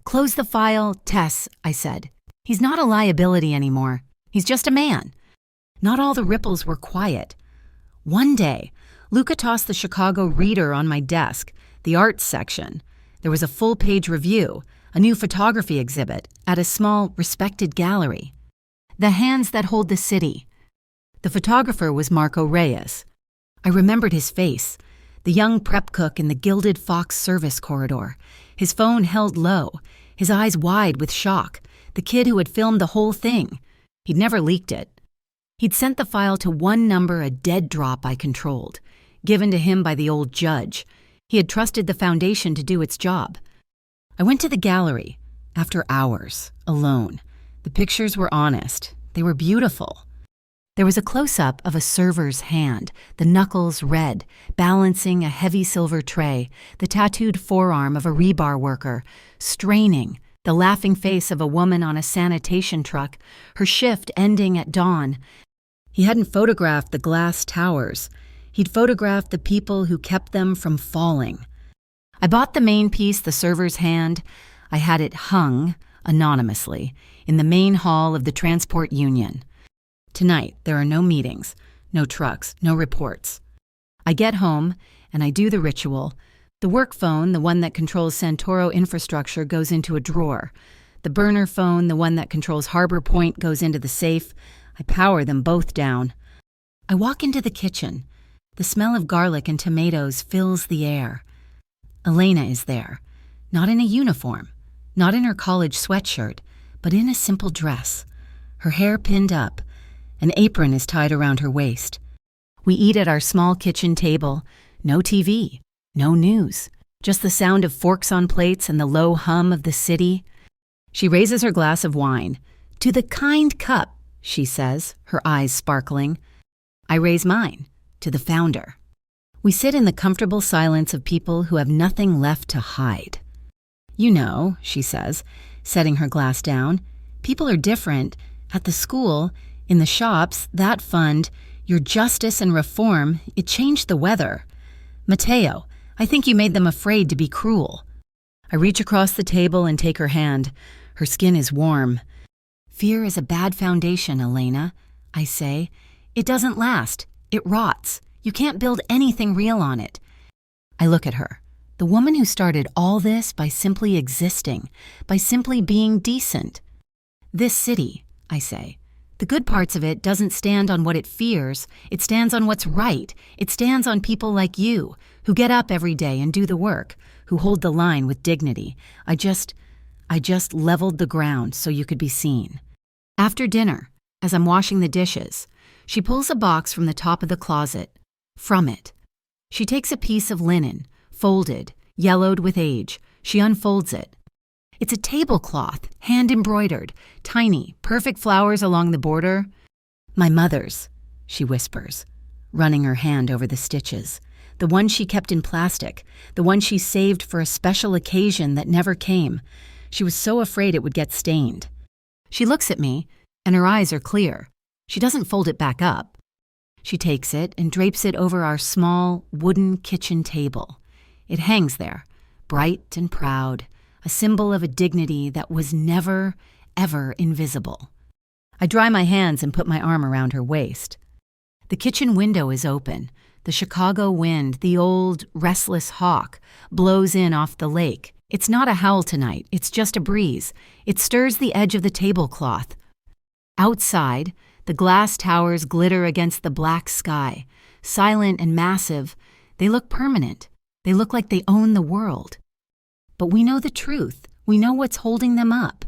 "Close the file, Tess," I said. "He's not a liability anymore. He's just a man." Not all the ripples were quiet. One day, Luca tossed the Chicago Reader on my desk, the arts section. There was a full-page review, a new photography exhibit, at a small, respected gallery. "The Hands That Hold the City." The photographer was Marco Reyes. I remembered his face, the young prep cook in the gilded Fox service corridor, his phone held low, his eyes wide with shock, the kid who had filmed the whole thing. He'd never leaked it. He'd sent the file to one number, a dead drop I controlled, given to him by the old judge. He had trusted the foundation to do its job. I went to the gallery, after hours, alone. The pictures were honest. They were beautiful. There was a close-up of a server's hand, the knuckles red, balancing a heavy silver tray, the tattooed forearm of a rebar worker, straining, the laughing face of a woman on a sanitation truck, her shift ending at dawn. He hadn't photographed the glass towers. He'd photographed the people who kept them from falling. I bought the main piece, the server's hand. I had it hung, anonymously, in the main hall of the transport union. Tonight, there are no meetings, no trucks, no reports. I get home, and I do the ritual. The work phone, the one that controls Santoro infrastructure, goes into a drawer. The burner phone, the one that controls Harbor Point, goes into the safe. I power them both down. I walk into the kitchen. The smell of garlic and tomatoes fills the air. Elena is there, not in a uniform, not in her college sweatshirt, but in a simple dress. Her hair pinned up. An apron is tied around her waist. We eat at our small kitchen table. No TV, no news, just the sound of forks on plates and the low hum of the city. She raises her glass of wine. "To the kind cup," she says, her eyes sparkling. I raise mine, to the founder. We sit in the comfortable silence of people who have nothing left to hide. "You know," she says, setting her glass down, "people are different. At the school, in the shops, that fund, your justice and reform, it changed the weather. Matteo, I think you made them afraid to be cruel." I reach across the table and take her hand. Her skin is warm. "Fear is a bad foundation, Elena," I say. "It doesn't last. It rots. You can't build anything real on it." I look at her, The woman who started all this by simply existing, by simply being decent. This city, I say, the good parts of it doesn't stand on what it fears, it stands on what's right. It stands on people like you, who get up every day and do the work, who hold the line with dignity. I just leveled the ground so you could be seen. After dinner, as I'm washing the dishes, she pulls a box from the top of the closet. From it, she takes a piece of linen, folded, yellowed with age. She unfolds it. It's a tablecloth, hand-embroidered, tiny, perfect flowers along the border. My mother's, she whispers, running her hand over the stitches. The one she kept in plastic, the one she saved for a special occasion that never came. She was so afraid it would get stained. She looks at me, and her eyes are clear. She doesn't fold it back up. She takes it and drapes it over our small, wooden kitchen table. It hangs there, bright and proud, a symbol of a dignity that was never, ever invisible. I dry my hands and put my arm around her waist. The kitchen window is open. The Chicago wind, the old, restless hawk, blows in off the lake. It's not a howl tonight, it's just a breeze. It stirs the edge of the tablecloth. Outside, the glass towers glitter against the black sky. Silent and massive, they look permanent. They look like they own the world. But we know the truth. We know what's holding them up.